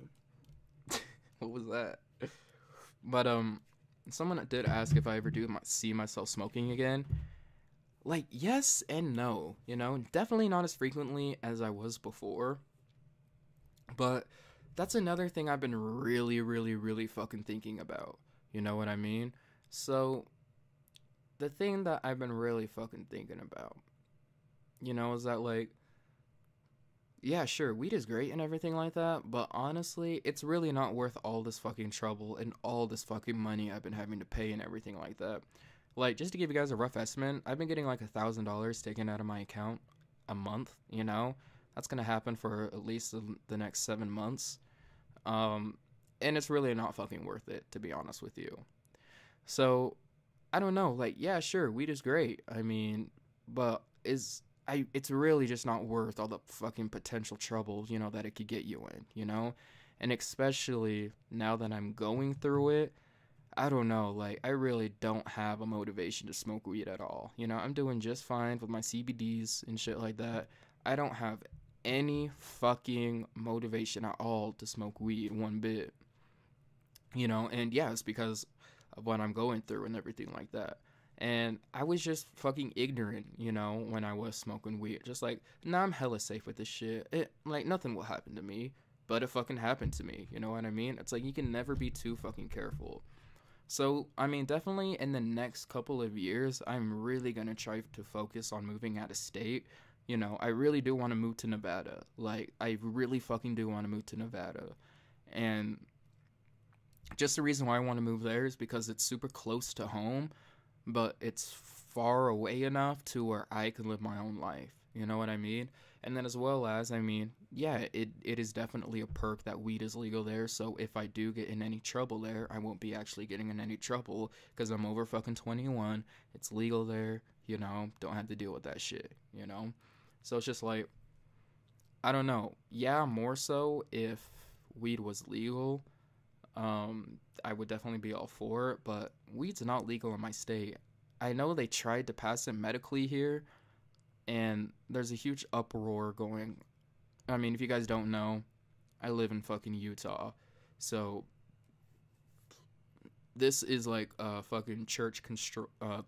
What was that? But someone did ask if I ever see myself smoking again. Like, yes and no, you know, definitely not as frequently as I was before. But that's another thing I've been really fucking thinking about. You know what I mean? So the thing that I've been really fucking thinking about, you know, is that like, yeah, sure, weed is great and everything like that, but honestly, it's really not worth all this fucking trouble and all this fucking money I've been having to pay and everything like that. Like, just to give you guys a rough estimate, I've been getting like $1,000 taken out of my account a month, you know? That's gonna happen for at least the next 7 months. and it's really not fucking worth it, to be honest with you. So I don't know, like, yeah, sure, weed is great. I mean, but it's really just not worth all the fucking potential trouble, that it could get you in. And especially now that I'm going through it, I don't know, like, I really don't have a motivation to smoke weed at all. I'm doing just fine with my CBDs and shit like that. I don't have any fucking motivation at all to smoke weed one bit. And yeah, it's because of what I'm going through and everything like that. And I was just fucking ignorant, when I was smoking weed. Just like, nah, I'm hella safe with this shit. Like, nothing will happen to me, but it fucking happened to me. You know what I mean? It's like, you can never be too fucking careful. So, I mean, definitely in the next couple of years, I'm really gonna try to focus on moving out of state. I really do want to move to Nevada. Like, I really fucking do want to move to Nevada. And just the reason why I want to move there is because it's super close to home, but it's far away enough to where I can live my own life. You know what I mean? And then as well as, I mean, yeah, it is definitely a perk that weed is legal there. So if I do get in any trouble there, I won't be actually getting in any trouble because I'm over fucking 21. It's legal there, don't have to deal with that shit. So it's just like, I don't know. Yeah, more so if weed was legal, I would definitely be all for it, but weed's not legal in my state. I know they tried to pass it medically here, and there's a huge uproar going. I mean, if you guys don't know, I live in fucking Utah, so this is like a fucking church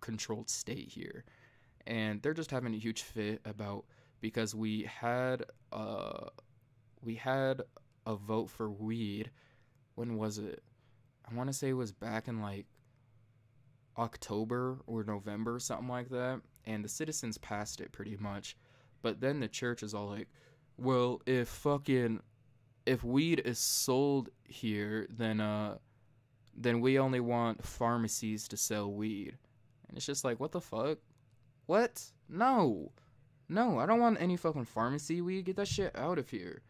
controlled state here, and they're just having a huge fit about because we had a vote for weed. When was it? I want to say it was back in like October or November, something like that, and the citizens passed it pretty much. But then the church is all like, well, if weed is sold here, then we only want pharmacies to sell weed. And it's just like, what the fuck? What? No, I don't want any fucking pharmacy weed. Get that shit out of here.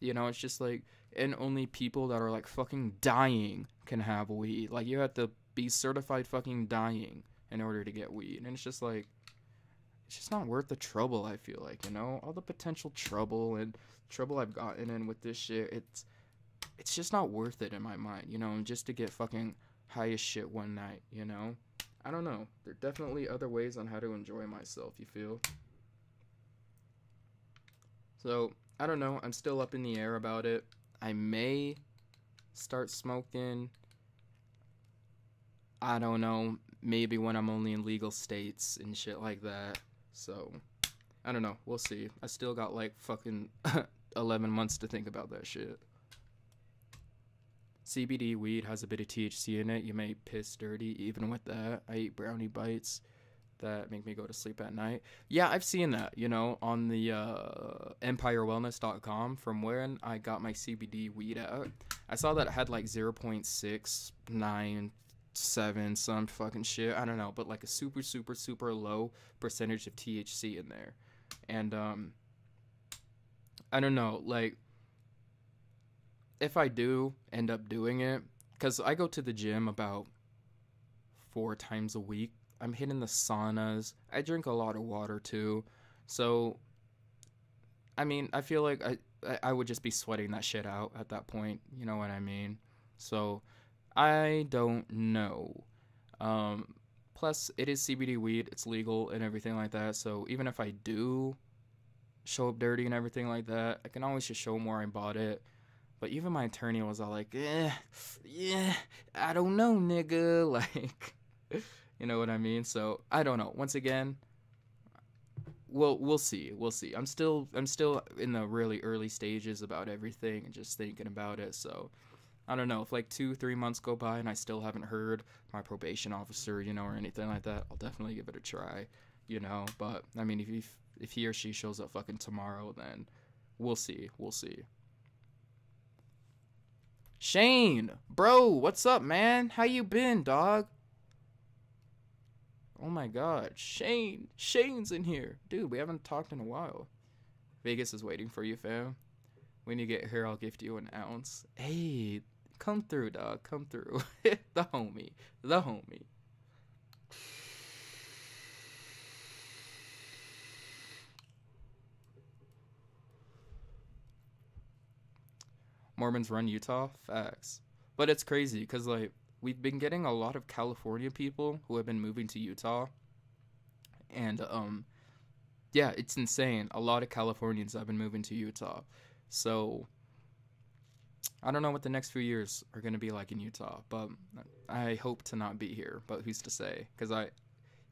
It's just like, and only people that are like fucking dying can have weed. Like, you have to be certified fucking dying in order to get weed. And it's just like, it's just not worth the trouble, I feel like, all the potential trouble and trouble I've gotten in with this shit. It's just not worth it in my mind, and just to get fucking high as shit one night, I don't know. There are definitely other ways on how to enjoy myself, you feel? So, I don't know. I'm still up in the air about it. I may start smoking. I don't know. Maybe when I'm only in legal states and shit like that. So, I don't know. We'll see. I still got like fucking 11 months to think about that shit. CBD weed has a bit of THC in it. You may piss dirty even with that. I eat brownie bites that make me go to sleep at night. Yeah, I've seen that, on the empirewellness.com from when I got my CBD weed out. I saw that it had like 0.697 some fucking shit. I don't know, but like a super, super, super low percentage of THC in there. And I don't know, like, if I do end up doing it, because I go to the gym about 4 times a week. I'm hitting the saunas. I drink a lot of water too. So, I mean, I feel like I would just be sweating that shit out at that point. You know what I mean? So, I don't know. Plus, it is CBD weed. It's legal and everything like that. So, even if I do show up dirty and everything like that, I can always just show them where I bought it. But even my attorney was all like, yeah, I don't know, nigga. Like... You know what I mean? So I don't know. Once again, we'll see. I'm still in the really early stages about everything and just thinking about it. So I don't know. If like 2-3 months go by and I still haven't heard my probation officer, or anything like that, I'll definitely give it a try. But I mean, if he or she shows up fucking tomorrow, then we'll see. Shane, bro, what's up, man? How you been, dog? Oh my god, Shane's in here. Dude, we haven't talked in a while. Vegas is waiting for you, fam. When you get here, I'll gift you an ounce. Hey, Come through, dog. Come through. The homie. The homie. Mormons run Utah? Facts. But it's crazy because, like, we've been getting a lot of California people who have been moving to Utah. And, yeah, it's insane. A lot of Californians have been moving to Utah. So, I don't know what the next few years are going to be like in Utah. But I hope to not be here. But who's to say? Because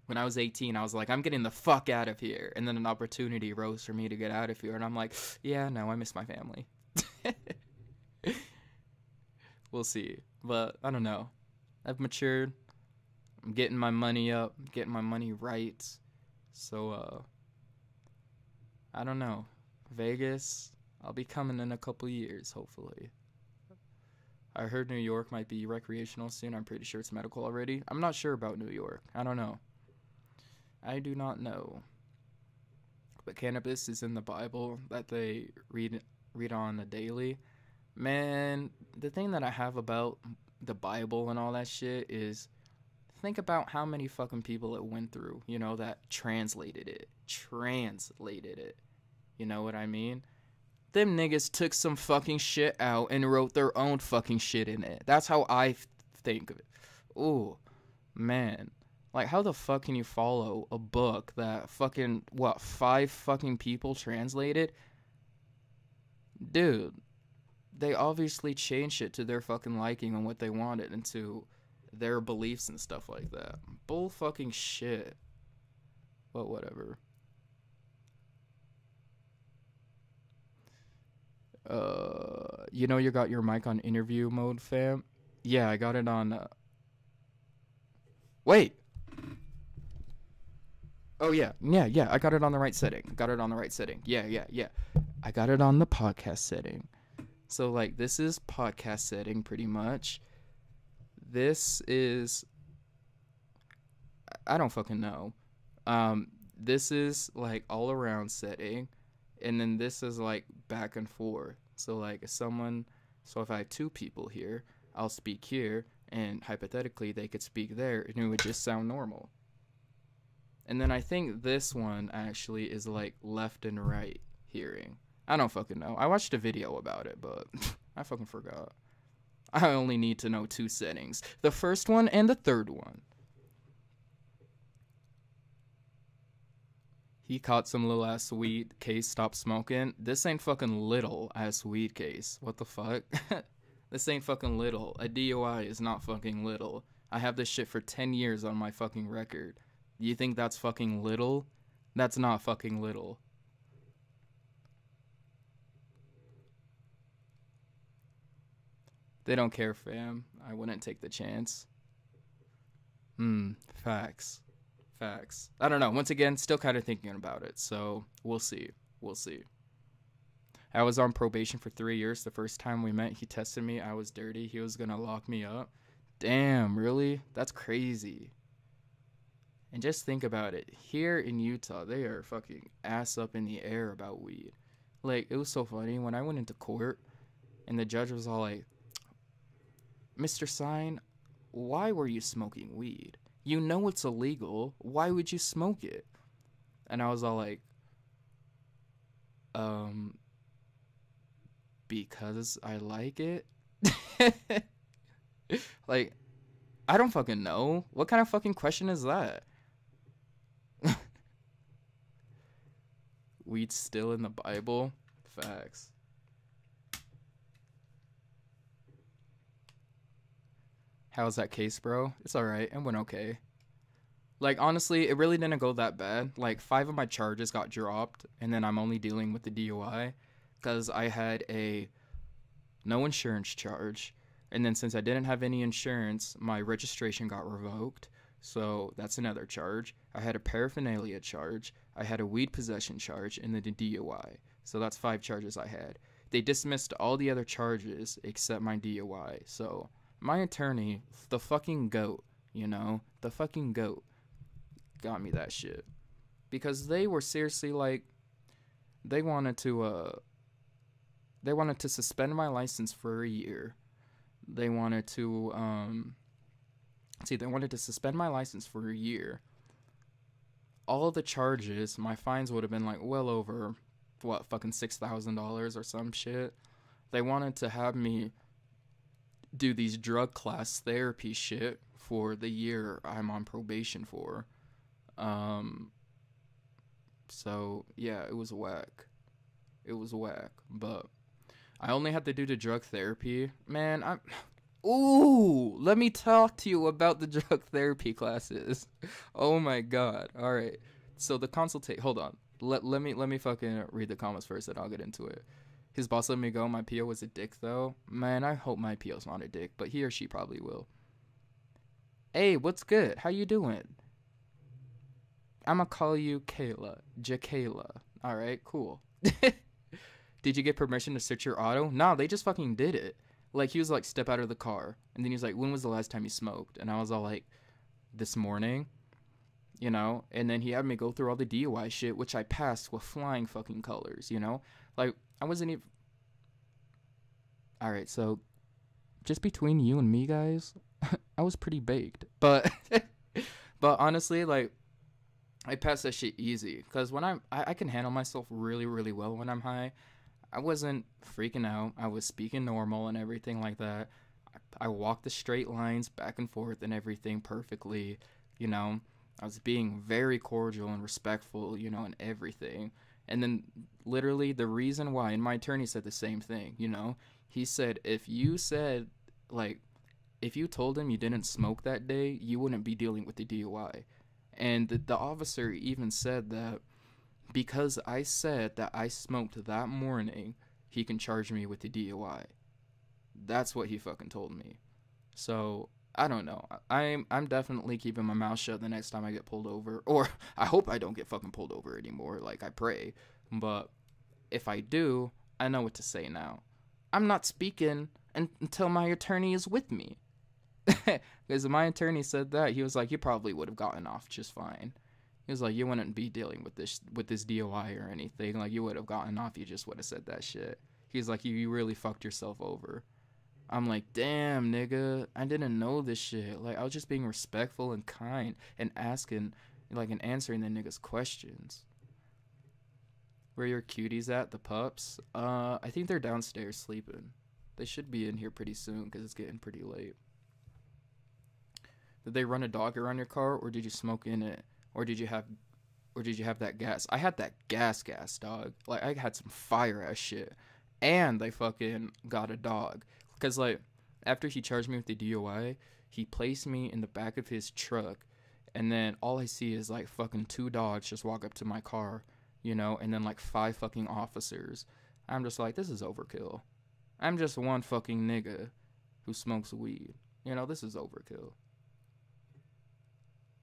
when I was 18, I was like, I'm getting the fuck out of here. And then an opportunity rose for me to get out of here. And I'm like, yeah, no, I miss my family. We'll see. But I don't know. I've matured. I'm getting my money up. I'm getting my money right. So, I don't know. Vegas, I'll be coming in a couple years, hopefully. I heard New York might be recreational soon. I'm pretty sure it's medical already. I'm not sure about New York. I don't know. I do not know. But cannabis is in the Bible that they read on a daily. Man, the thing that I have about the Bible and all that shit is think about how many fucking people it went through, you know, that translated it. You know what I mean? Them niggas took some fucking shit out and wrote their own fucking shit in it. That's how I think of it. Ooh, man. Like, how the fuck can you follow a book that fucking, 5 fucking people translated? Dude, they obviously changed it to their fucking liking and what they wanted and to their beliefs and stuff like that. Bull fucking shit. But whatever. You know you got your mic on interview mode, fam? Yeah, I got it on, Wait! Oh, yeah, I got it on the right setting. Yeah. I got it on the podcast setting. So, like, this is podcast setting, pretty much. This is... I don't fucking know. This is, like, all-around setting. And then this is, like, back and forth. So, like, if I have 2 people here, I'll speak here, and hypothetically, they could speak there, and it would just sound normal. And then I think this one, actually, is, like, left and right hearing. I don't fucking know. I watched a video about it, but I fucking forgot. I only need to know 2 settings. The first one and the third one. He caught some little ass weed case, stopped smoking. This ain't fucking little ass weed case. What the fuck? This ain't fucking little. A DUI is not fucking little. I have this shit for 10 years on my fucking record. You think that's fucking little? That's not fucking little. They don't care, fam. I wouldn't take the chance. Facts. I don't know. Once again, still kind of thinking about it. So, we'll see. I was on probation for 3 years. The first time we met, he tested me. I was dirty. He was going to lock me up. Damn, really? That's crazy. And just think about it. Here in Utah, they are fucking ass up in the air about weed. Like, it was so funny. When I went into court, and the judge was all like, Mr. Sign, why were you smoking weed? You know it's illegal. Why would you smoke it? And I was all like, because I like it. Like, I don't fucking know. What kind of fucking question is that? Weed's still in the Bible? Facts. How's that case, bro? It's alright. It went okay. Like, honestly, it really didn't go that bad. Like, 5 of my charges got dropped, and then I'm only dealing with the DUI because I had a no insurance charge. And then since I didn't have any insurance, my registration got revoked. So that's another charge. I had a paraphernalia charge. I had a weed possession charge, and then the DUI. So that's 5 charges I had. They dismissed all the other charges except my DUI. So my attorney, the fucking GOAT, you know, the fucking GOAT, got me that shit. Because they were seriously like, they wanted to suspend my license for a year. they wanted to they wanted to suspend my license for a year. All of the charges, my fines would have been like well over what, fucking $6,000 or some shit. They wanted to have me do these drug class therapy shit for the year I'm on probation for. So yeah, it was whack. It was whack. But I only had to do the drug therapy. Man, ooh, let me talk to you about the drug therapy classes. Oh my god. All right. So the hold on. Let me fucking read the comments first and I'll get into it. His boss let me go. My PO was a dick though. Man, I hope my PO's not a dick, but he or she probably will. Hey, what's good? How you doing? I'ma call you Kayla. Jakayla. Alright, cool. Did you get permission to search your auto? Nah, they just fucking did it. Like, he was like, step out of the car. And then he was like, when was the last time you smoked? And I was all like, this morning. You know? And then he had me go through all the DUI shit, which I passed with flying fucking colors, you know? Like, I wasn't even... Alright, so, just between you and me, guys, I was pretty baked. But, but honestly, like, I passed that shit easy. Because when I can handle myself really, really well when I'm high. I wasn't freaking out. I was speaking normal and everything like that. I walked the straight lines back and forth and everything perfectly, you know. I was being very cordial and respectful, you know, and everything. And then literally the reason why, and my attorney said the same thing, you know. He said, if you told him you didn't smoke that day, you wouldn't be dealing with the DUI. And the officer even said that because I said that I smoked that morning, he can charge me with the DUI. That's what he fucking told me. So, I don't know. I'm definitely keeping my mouth shut the next time I get pulled over. Or, I hope I don't get fucking pulled over anymore. Like, I pray. But, if I do, I know what to say now. I'm not speaking until my attorney is with me. Because my attorney said that. He was like, you probably would have gotten off just fine. He was like, you wouldn't be dealing with this DUI or anything. Like, you would have gotten off. You just would have said that shit. He's like, you really fucked yourself over. I'm like, damn, nigga. I didn't know this shit. Like, I was just being respectful and kind and asking, like, and answering the niggas' questions. Where your cuties at? The pups? I think they're downstairs sleeping. They should be in here pretty soon because it's getting pretty late. Did they run a dog around your car, or did you smoke in it? Or did you have that gas? I had that gas, dog. Like, I had some fire-ass shit. And they fucking got a dog. Because, like, after he charged me with the DUI, he placed me in the back of his truck. And then all I see is, like, fucking 2 dogs just walk up to my car, you know? And then, like, 5 fucking officers. I'm just like, this is overkill. I'm just one fucking nigga who smokes weed. You know, this is overkill.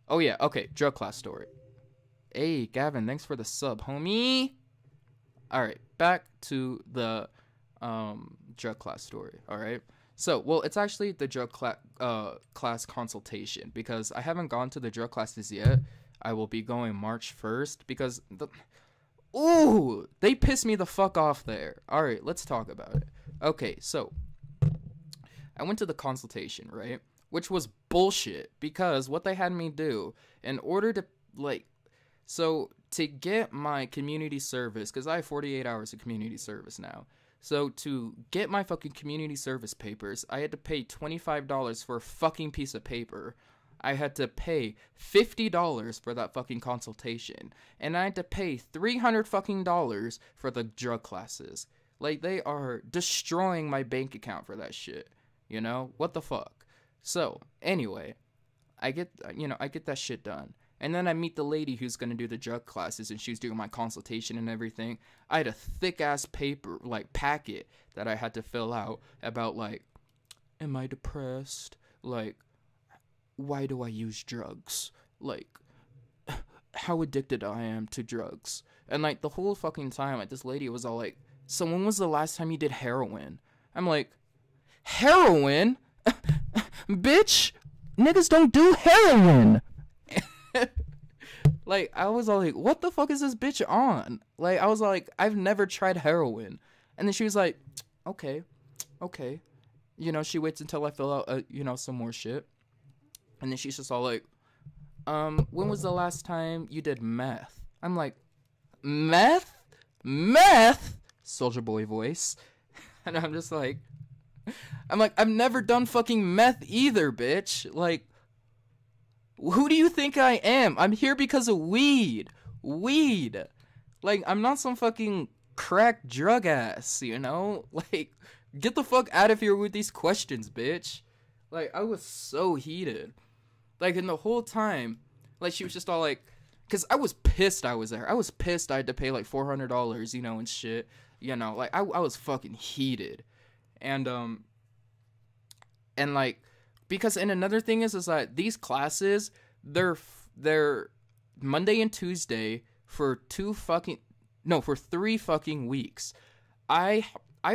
Oh, yeah, okay, drug class story. Hey, Gavin, thanks for the sub, homie. Alright, back to the drug class story, alright? So, well, it's actually the drug class consultation, because I haven't gone to the drug classes yet. I will be going March 1st, because ooh, they pissed me the fuck off there. Alright, let's talk about it. Okay, so, I went to the consultation, right? Which was bullshit, because what they had me do, in order to, like, so, to get my community service, because I have 48 hours of community service now, so to get my fucking community service papers, I had to pay $25 for a fucking piece of paper. I had to pay $50 for that fucking consultation, and I had to pay $300 fucking dollars for the drug classes. Like, they are destroying my bank account for that shit, you know? What the fuck? So, anyway, I get that shit done. And then I meet the lady who's going to do the drug classes, and she's doing my consultation and everything. I had a thick-ass paper, like, packet that I had to fill out about, like, am I depressed? Like, why do I use drugs? Like, how addicted I am to drugs. And, like, the whole fucking time, like, this lady was all like, so when was the last time you did heroin? I'm like, heroin? Bitch, niggas don't do heroin. Like, I was all like, what the fuck is this bitch on? Like, I was like, I've never tried heroin. And then she was like, okay. You know, she waits until I fill out, you know, some more shit. And then she's just all like, when was the last time you did meth? I'm like, meth? Meth? Soldier Boy voice. And I'm just like, I've never done fucking meth either, bitch. Like, who do you think I am? I'm here because of weed. Weed. Like, I'm not some fucking crack drug ass, you know? Like, get the fuck out of here with these questions, bitch. Like, I was so heated. Like, and the whole time, like, she was just all like, because I was pissed I was there. I was pissed I had to pay, like, $400, you know, and shit. You know, like, I was fucking heated. And, like, because, and another thing is that these classes, they're Monday and Tuesday for 3 fucking weeks. I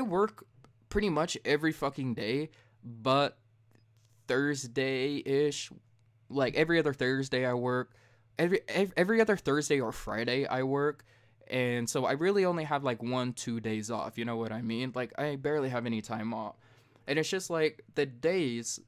work pretty much every fucking day, but Thursday-ish, like every other Thursday I work, every other Thursday or Friday I work, and so I really only have like 1-2 days off, you know what I mean? Like, I barely have any time off, and it's just like the days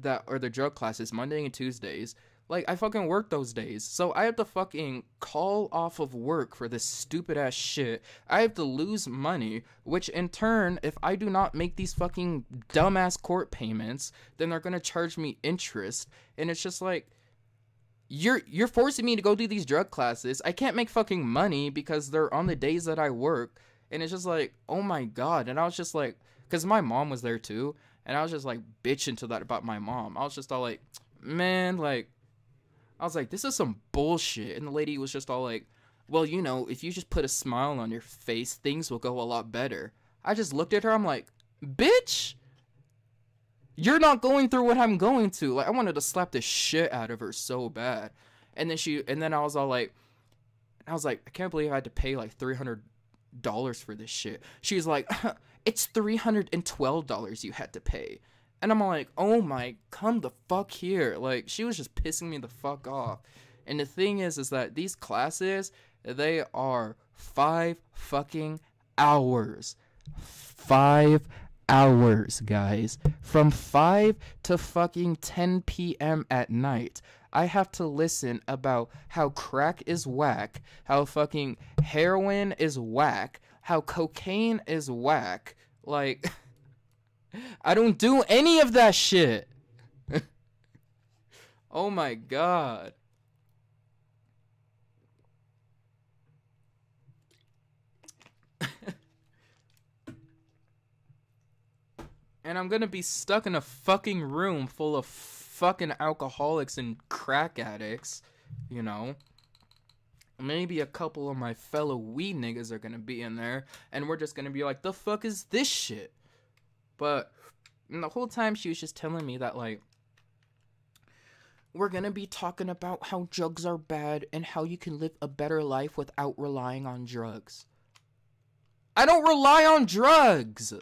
that are the drug classes, Monday and Tuesdays, like, I fucking work those days, so I have to fucking call off of work for this stupid ass shit. I have to lose money, which in turn, if I do not make these fucking dumbass court payments, then they're gonna charge me interest, and it's just like, you're forcing me to go do these drug classes. I can't make fucking money because they're on the days that I work, and it's just like, oh my god. And I was just like, because my mom was there too, and I was just like bitching to that about my mom. I was just all like, man, like, I was like, this is some bullshit. And the lady was just all like, well, you know, if you just put a smile on your face, things will go a lot better. I just looked at her. I'm like, bitch, you're not going through what I'm going to. Like, I wanted to slap the shit out of her so bad. And then I was like, I can't believe I had to pay like $300 for this shit. She's like, it's $312 you had to pay. And I'm like, oh my, come the fuck here. Like, she was just pissing me the fuck off. And the thing is that these classes, they are 5 fucking hours. 5 hours, guys. From 5 to fucking 10 p.m. at night. I have to listen about how crack is whack, how fucking heroin is whack, how cocaine is whack. Like, I don't do any of that shit. Oh my god. And I'm gonna be stuck in a fucking room full of fucking alcoholics and crack addicts, you know? Maybe a couple of my fellow weed niggas are gonna be in there, and we're just gonna be like, the fuck is this shit? But the whole time she was just telling me that, like, we're gonna be talking about how drugs are bad and how you can live a better life without relying on drugs. I don't rely on drugs!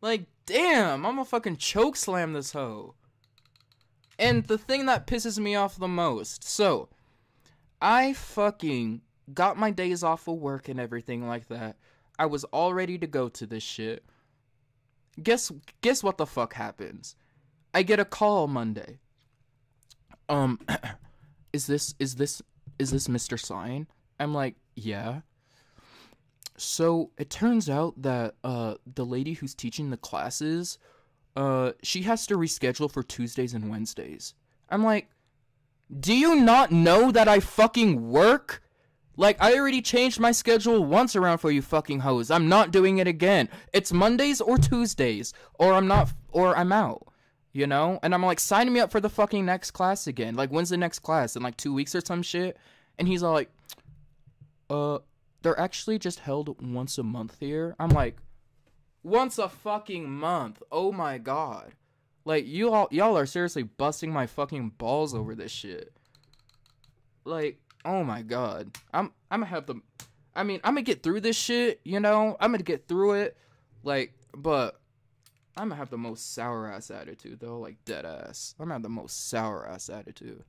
Like, damn, I'm gonna fucking choke slam this hoe. And the thing that pisses me off the most, so, I fucking got my days off of work and everything like that. I was all ready to go to this shit. Guess what the fuck happens? I get a call Monday. Is this Mr. Sign? I'm like, yeah. So it turns out that the lady who's teaching the classes, she has to reschedule for Tuesdays and Wednesdays. I'm like, do you not know that I fucking work? Like, I already changed my schedule once around for you fucking hoes. I'm not doing it again. It's Mondays or Tuesdays, or I'm out. You know? And I'm like, sign me up for the fucking next class again. Like, when's the next class? In like 2 weeks or some shit? And he's all like, they're actually just held once a month here. I'm like, once a fucking month? Oh my god. Like, y'all are seriously busting my fucking balls over this shit. Like, oh my god. I'm gonna have to, I'm gonna get through this shit, you know? I'm gonna get through it. Like, but I'm gonna have the most sour ass attitude though, like dead ass. I'm gonna have the most sour ass attitude.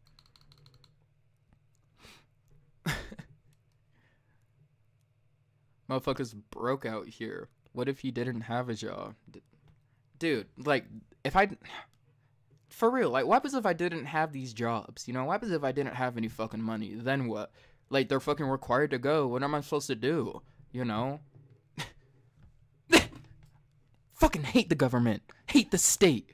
Motherfuckers broke out here. What if he didn't have a job? Dude, like, if I... For real, like, what happens if I didn't have these jobs? You know, what happens if I didn't have any fucking money? Then what? Like, they're fucking required to go. What am I supposed to do? You know? Fucking hate the government. Hate the state.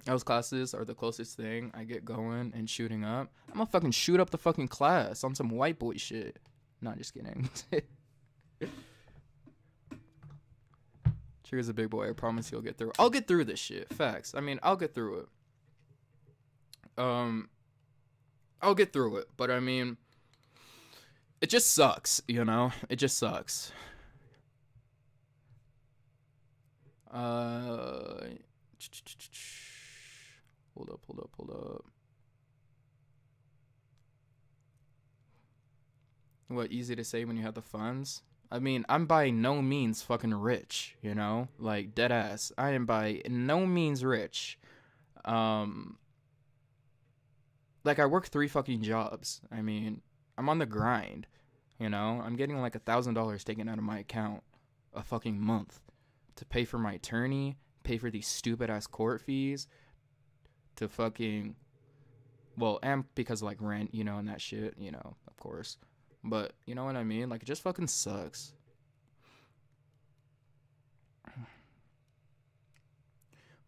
Those classes are the closest thing I get going and shooting up. I'm gonna fucking shoot up the fucking class on some white boy shit. Nah, just kidding. Trigger's a big boy. I promise you'll get through. I'll get through this shit. Facts. I mean, I'll get through it. I'll get through it. But I mean, it just sucks, you know? It just sucks. Hold up. What, easy to say when you have the funds? I mean, I'm by no means fucking rich, you know? Like, dead ass. I am by no means rich. Like, I work 3 fucking jobs. I mean, I'm on the grind, you know? I'm getting like $1,000 taken out of my account a fucking month to pay for my attorney, pay for these stupid ass court fees, to fucking, well, and because of, like, rent, you know, and that shit, you know, of course. But, you know what I mean? Like, it just fucking sucks.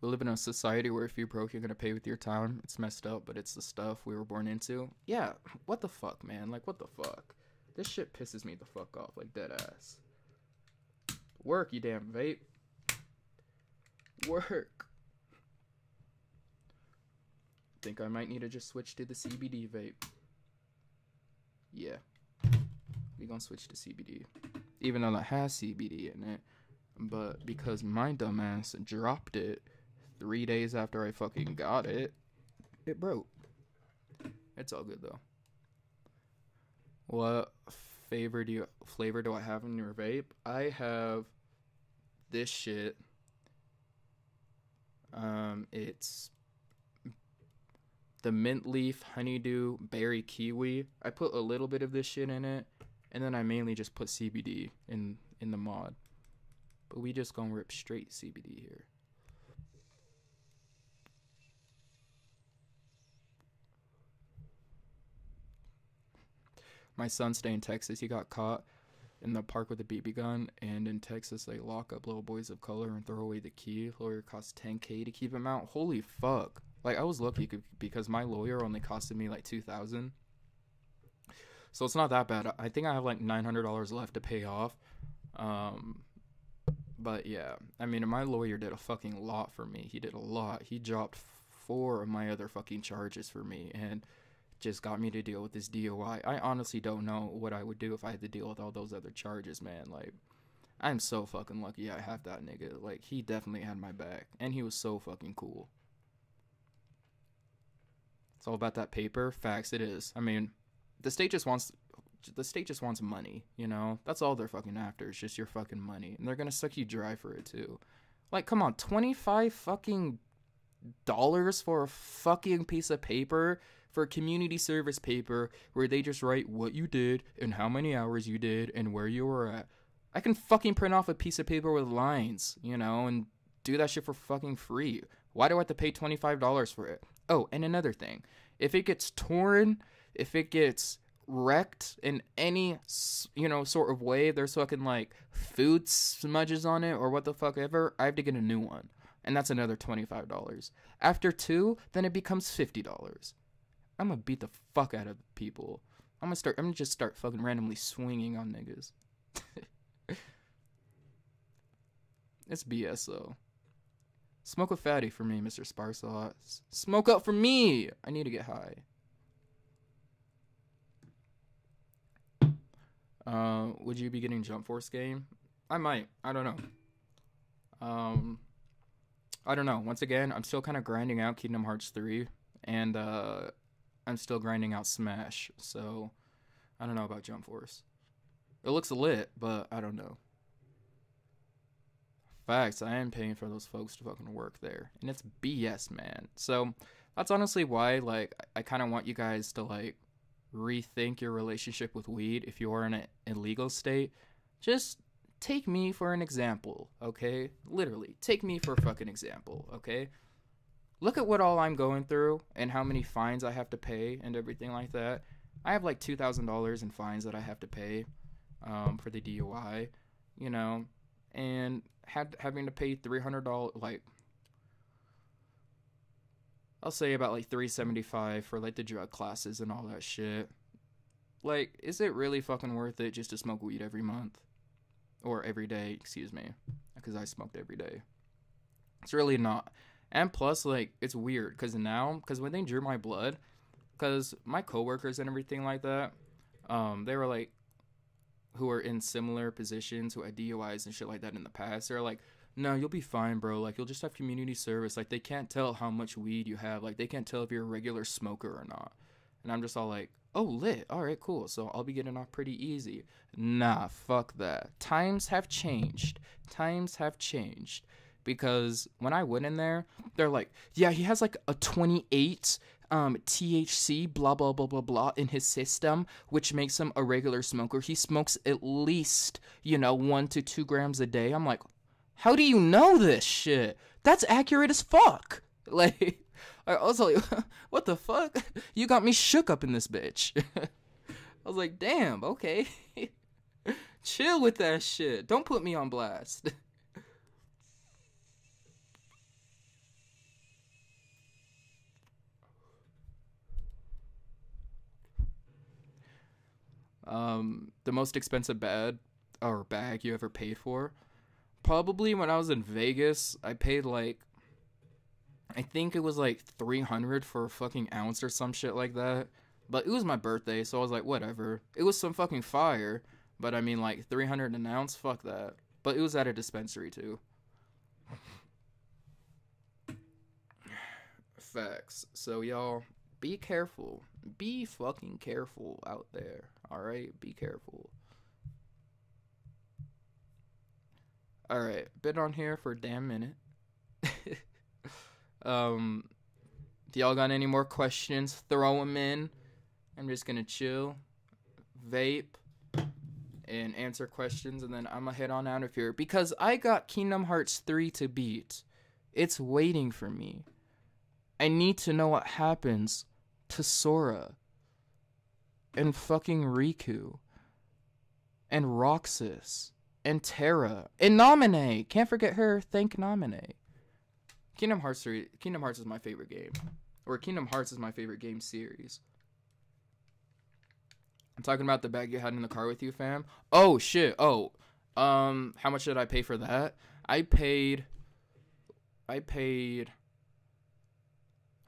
We live in a society where if you're broke, you're gonna pay with your time. It's messed up, but it's the stuff we were born into. Yeah, what the fuck, man? Like, what the fuck? This shit pisses me the fuck off, like, dead ass. Work, you damn vape. Work. Think I might need to just switch to the CBD vape. Yeah. We gonna switch to CBD. Even though that has CBD in it. But because my dumbass dropped it 3 days after I fucking got it, it broke. It's all good though. What flavor do I have in your vape? I have this shit. It's the mint leaf honeydew berry kiwi. I put a little bit of this shit in it, and then I mainly just put CBD in the mod. But we just gonna rip straight CBD here. My son stay in Texas. He got caught in the park with a BB gun, and in Texas they lock up little boys of color and throw away the key. Lawyer costs $10K to keep him out. Holy fuck. Like, I was lucky because my lawyer only costed me like $2,000. So it's not that bad. I think I have like $900 left to pay off. But yeah, I mean, my lawyer did a fucking lot for me. He did a lot. He dropped 4 of my other fucking charges for me and just got me to deal with this DOI. I honestly don't know what I would do if I had to deal with all those other charges, man. Like, I'm so fucking lucky I have that nigga. Like, he definitely had my back, and he was so fucking cool. It's all about that paper. Facts, it is. I mean, the state just wants money, you know? That's all they're fucking after. It's just your fucking money. And they're gonna suck you dry for it, too. Like, come on, 25 fucking dollars for a fucking piece of paper, for a community service paper where they just write what you did and how many hours you did and where you were at. I can fucking print off a piece of paper with lines, you know, and do that shit for fucking free. Why do I have to pay $25 for it? Oh, and another thing. If it gets torn, if it gets wrecked in any, you know, sort of way, there's fucking, like, food smudges on it or what the fuck ever, I have to get a new one. And that's another $25. After 2, then it becomes $50. I'm gonna beat the fuck out of people. I'm gonna just start fucking randomly swinging on niggas. It's BS though. Smoke a fatty for me, Mr. Sparsaw. Smoke up for me! I need to get high. Would you be getting Jump Force game? I might. I don't know. I don't know. Once again, I'm still kind of grinding out Kingdom Hearts 3. And, I'm still grinding out Smash. So, I don't know about Jump Force. It looks lit, but I don't know. Facts, I am paying for those folks to fucking work there. And it's BS, man. So, that's honestly why, like, I kind of want you guys to, like, rethink your relationship with weed if you are in an illegal state. Just take me for an example, okay? Literally, take me for a fucking example, okay? Look at what all I'm going through and how many fines I have to pay and everything like that. I have like $2,000 in fines that I have to pay for the DUI, you know, and having to pay $300, like, I'll say about like $375 for like the drug classes and all that shit. Like, is it really fucking worth it just to smoke weed every month? Or every day, excuse me, because I smoked every day. It's really not. And plus, like, it's weird, because when they drew my blood, because my coworkers and everything like that, they were like, who are in similar positions, who had DUIs and shit like that in the past, they're like, no, you'll be fine, bro. Like, you'll just have community service. Like, they can't tell how much weed you have. Like, they can't tell if you're a regular smoker or not. And I'm just all like, oh, lit. All right, cool. So I'll be getting off pretty easy. Nah, fuck that. Times have changed. Because when I went in there, they're like, yeah, he has like a 28 THC, blah, blah, blah, blah, blah, in his system, which makes him a regular smoker. He smokes at least, 1 to 2 grams a day. I'm like, how do you know this shit? That's accurate as fuck. Like, I was like, what the fuck? You got me shook up in this bitch. I was like, damn, okay. Chill with that shit. Don't put me on blast. The most expensive bag you ever paid for? Probably when I was in Vegas, I paid like, I think it was like $300 for a fucking ounce or some shit like that. But it was my birthday, so I was like, whatever. It was some fucking fire, but I mean, like, $300 an ounce? Fuck that. But it was at a dispensary, too. Facts. So, y'all, be careful. Be fucking careful out there, alright? Be careful. Alright, been on here for a damn minute. Do y'all got any more questions? Throw them in. I'm just gonna chill, vape, and answer questions, and then I'm gonna head on out of here because I got Kingdom Hearts 3 to beat. It's waiting for me. I need to know what happens to Sora and fucking Riku and Roxas and Terra and Naminé. Can't forget her. Thank Naminé. Kingdom Hearts is my favorite game. Or Kingdom Hearts is my favorite game series. I'm talking about the bag you had in the car with you, fam. Oh, shit. Oh, how much did I pay for that? I paid, I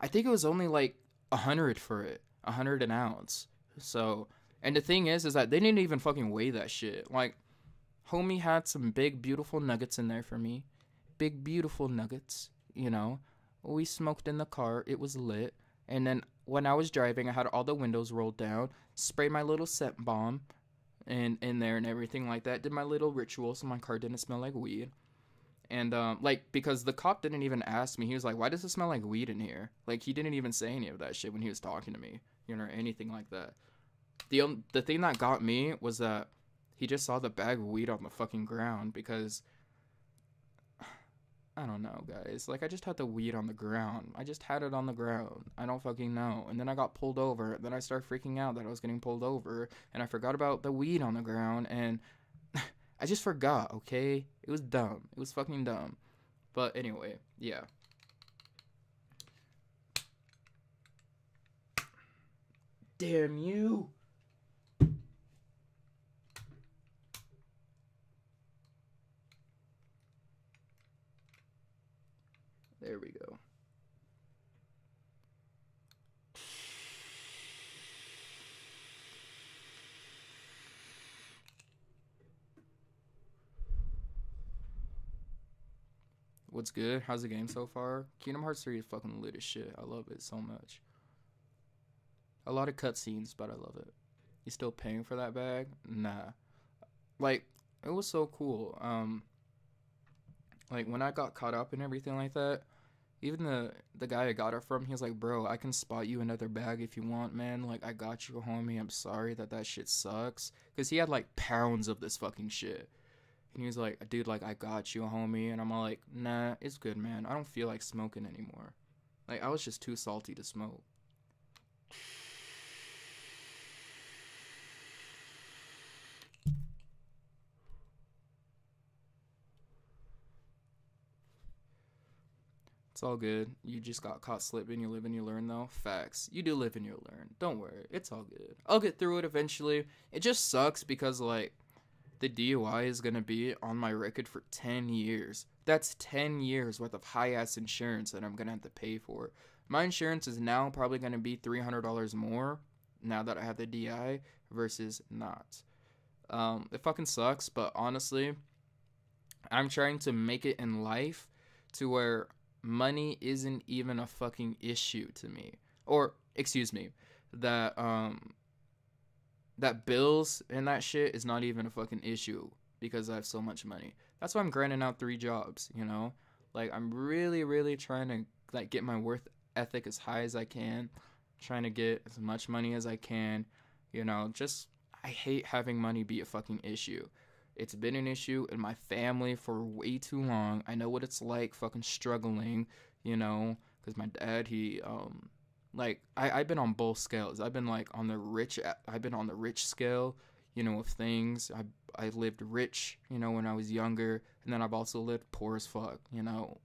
think it was only like 100 for it. 100 an ounce. So, and the thing is that they didn't even fucking weigh that shit. Like, homie had some big, beautiful nuggets in there for me. Big, beautiful nuggets, We smoked in the car. It was lit. And then when I was driving, I had all the windows rolled down, sprayed my little scent bomb in there and everything like that. Did my little ritual so my car didn't smell like weed. And, because the cop didn't even ask me. He was like, why does it smell like weed in here? Like, he didn't even say any of that shit when he was talking to me, or anything like that. The thing that got me was that he just saw the bag of weed on the fucking ground because, I don't know, guys. Like, I just had the weed on the ground. I just had it on the ground. I don't fucking know. And then I got pulled over. Then I started freaking out that I was getting pulled over. And I forgot about the weed on the ground. And I just forgot, okay? It was dumb. It was fucking dumb. But anyway, yeah. Damn you. There we go. What's good? How's the game so far? Kingdom Hearts 3 is fucking lit as shit. I love it so much. A lot of cutscenes, but I love it. You still paying for that bag? Nah. Like, it was so cool. Like, when I got caught up and everything like that, even the guy I got it from, he was like, bro, I can spot you another bag if you want, man. Like, I got you, homie. I'm sorry that shit sucks. Because he had, like, pounds of this fucking shit. And he was like, dude, like, I got you, homie. And I'm all like, nah, it's good, man. I don't feel like smoking anymore. Like, I was just too salty to smoke. It's all good. You just got caught slipping. You live and you learn, though. Facts. You do live and you learn. Don't worry. It's all good. I'll get through it eventually. It just sucks because, like, the DUI is going to be on my record for 10 years. That's 10 years worth of high-ass insurance that I'm going to have to pay for. My insurance is now probably going to be $300 more now that I have the DI versus not. It fucking sucks, but honestly, I'm trying to make it in life to where money isn't even a fucking issue to me. Or, excuse me, that bills and that shit is not even a fucking issue because I have so much money. That's why I'm grinding out 3 jobs, you know? Like, I'm really, really trying to, like, get my worth ethic as high as I can. Trying to get as much money as I can, you know? Just, I hate having money be a fucking issue. It's been an issue in my family for way too long. I know what it's like fucking struggling, you know? Because my dad, he, like, I've been on both scales. I've been like on the rich scale, you know, of things. I lived rich, you know, when I was younger, and then I've also lived poor as fuck, you know,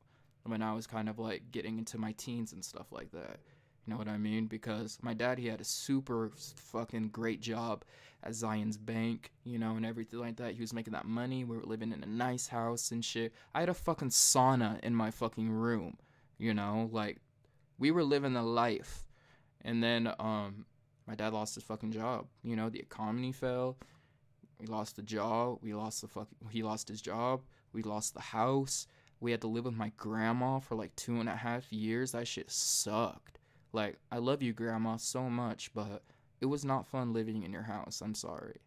when I was kind of like getting into my teens and stuff like that. You know what I mean? Because my dad, he had a super fucking great job at Zion's Bank, you know, and everything like that. He was making that money. We were living in a nice house and shit. I had a fucking sauna in my fucking room, you know, like, we were living the life. And then my dad lost his fucking job. You know, the economy fell. We lost the job. He lost his job. We lost the house. We had to live with my grandma for like 2.5 years. That shit sucked. Like, I love you, grandma, so much, but it was not fun living in your house. I'm sorry.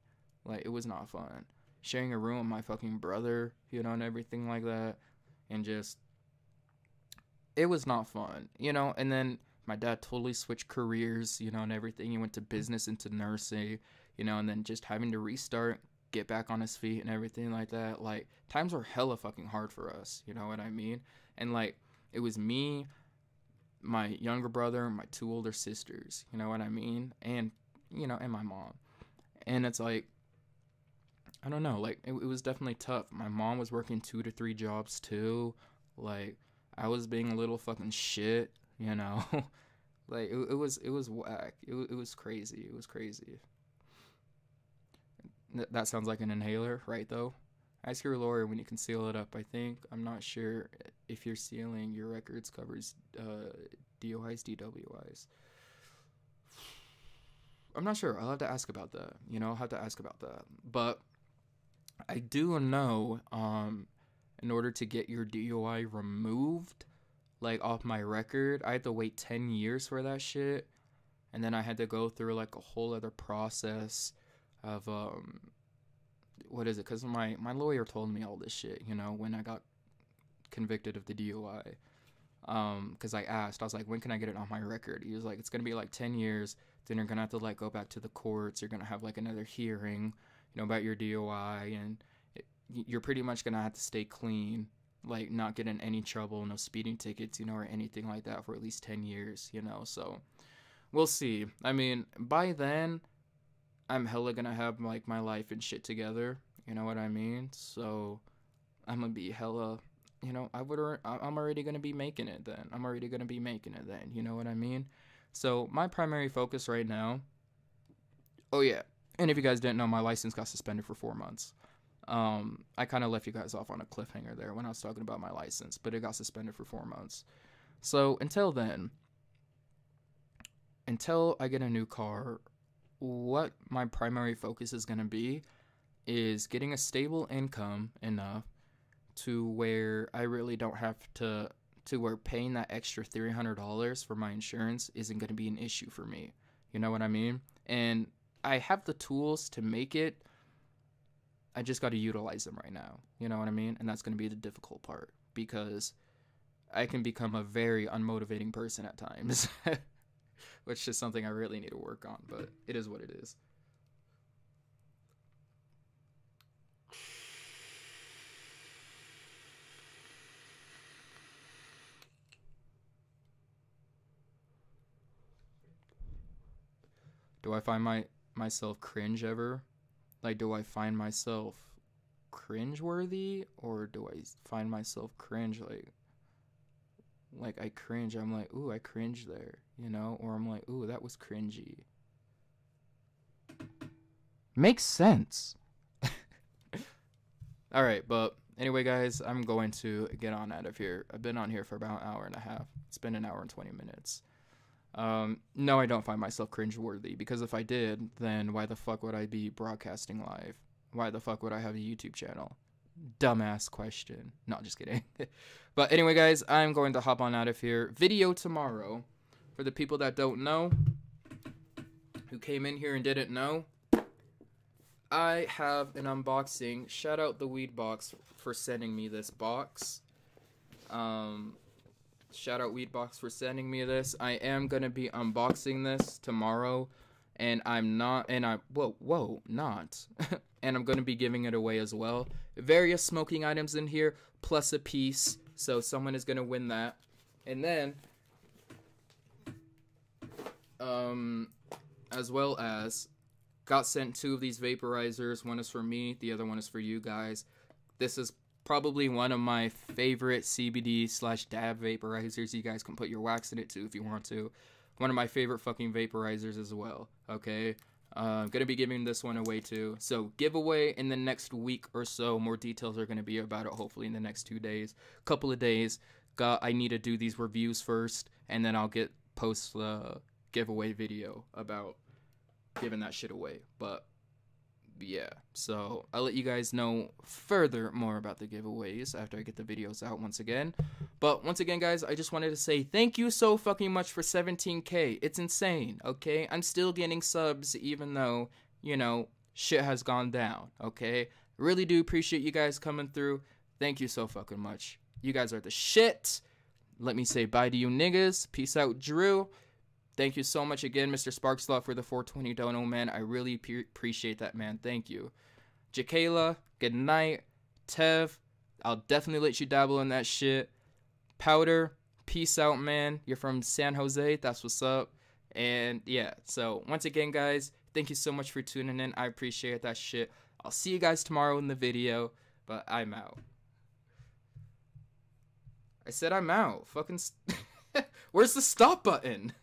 Like, it was not fun. Sharing a room with my fucking brother, you know, and everything like that. And just, it was not fun, you know. And then my dad totally switched careers, you know, and everything. He went to business into nursing, you know, and then just having to restart, get back on his feet and everything like that. Like, times were hella fucking hard for us, you know what I mean? And like, it was me, my younger brother, my 2 older sisters, you know what I mean? And, you know, and my mom. And it's like, I don't know, like, it was definitely tough. My mom was working 2 to 3 jobs too. Like, I was being a little fucking shit, you know. Like, it was whack. It was crazy. It was crazy. That sounds like an inhaler, right, though? Ask your lawyer when you can seal it up, I think. I'm not sure if you're sealing your records covers DOIs, DWIs. I'm not sure. I'll have to ask about that. You know, I'll have to ask about that. But I do know, in order to get your DUI removed, like, off my record, I had to wait 10 years for that shit. And then I had to go through, like, a whole other process of, what is it? Because my lawyer told me all this shit, you know, when I got convicted of the DUI. Because I asked, I was like, when can I get it on my record? He was like, it's going to be, like, 10 years. Then you're going to have to, like, go back to the courts. You're going to have, like, another hearing, you know, about your DUI. And you're pretty much going to have to stay clean, like, not get in any trouble, no speeding tickets, you know, or anything like that for at least 10 years, you know. So we'll see. I mean, by then, I'm hella gonna have, like, my life and shit together, you know what I mean? So I'm gonna be hella, you know, I'm already gonna be making it then. You know what I mean? So my primary focus right now, oh yeah, and if you guys didn't know, my license got suspended for 4 months. I kind of left you guys off on a cliffhanger there when I was talking about my license, but it got suspended for 4 months. So until then, until I get a new car, what my primary focus is going to be is getting a stable income enough to where I really don't have to where paying that extra $300 for my insurance isn't going to be an issue for me. You know what I mean? And I have the tools to make it. I just got to utilize them right now. You know what I mean? And that's going to be the difficult part because I can become a very unmotivating person at times, which is something I really need to work on, but it is what it is. Do I find myself cringe ever? Like, do I find myself cringe-worthy, or do I find myself cringe, like I cringe, I'm like, ooh, I cringe there, you know? Or I'm like, ooh, that was cringy. Makes sense. Alright, but anyway, guys, I'm going to get on out of here. I've been on here for about an hour and a half. It's been an hour and 20 minutes. No, I don't find myself cringe-worthy, because if I did, then why the fuck would I be broadcasting live? Why the fuck would I have a YouTube channel? Dumbass question. No, just kidding. But anyway, guys, I'm going to hop on out of here. Video tomorrow. For the people that don't know, who came in here and didn't know, I have an unboxing. Shout out the Weed Box for sending me this box. Shout out Weed Box for sending me this. I am gonna be unboxing this tomorrow, and I'm not, and I, whoa, not. And I'm gonna be giving it away as well. Various smoking items in here, plus a piece, so someone is gonna win that. And then, as well as, got sent 2 of these vaporizers. One is for me, the other one is for you guys. This is probably one of my favorite CBD/dab vaporizers. You guys can put your wax in it too if you want to. One of my favorite fucking vaporizers as well, okay? I'm gonna be giving this one away too. So giveaway in the next week or so. More details are gonna be about it hopefully in the next 2 days. Couple of days. I need to do these reviews first, and then I'll post the giveaway video about giving that shit away. But yeah, so I'll let you guys know further more about the giveaways after I get the videos out once again. But once again, guys, I just wanted to say thank you so fucking much for 17K. It's insane, okay? I'm still getting subs even though, you know, shit has gone down, okay? Really do appreciate you guys coming through. Thank you so fucking much. You guys are the shit. Let me say bye to you niggas. Peace out, Drew. Thank you so much again, Mr. Sparkslot, for the 420 dono, man. I really appreciate that, man. Thank you. Jakayla, good night. Tev, I'll definitely let you dabble in that shit. Powder, peace out, man. You're from San Jose. That's what's up. And yeah, so once again, guys, thank you so much for tuning in. I appreciate that shit. I'll see you guys tomorrow in the video, but I'm out. I said I'm out. Fucking... Where's the stop button?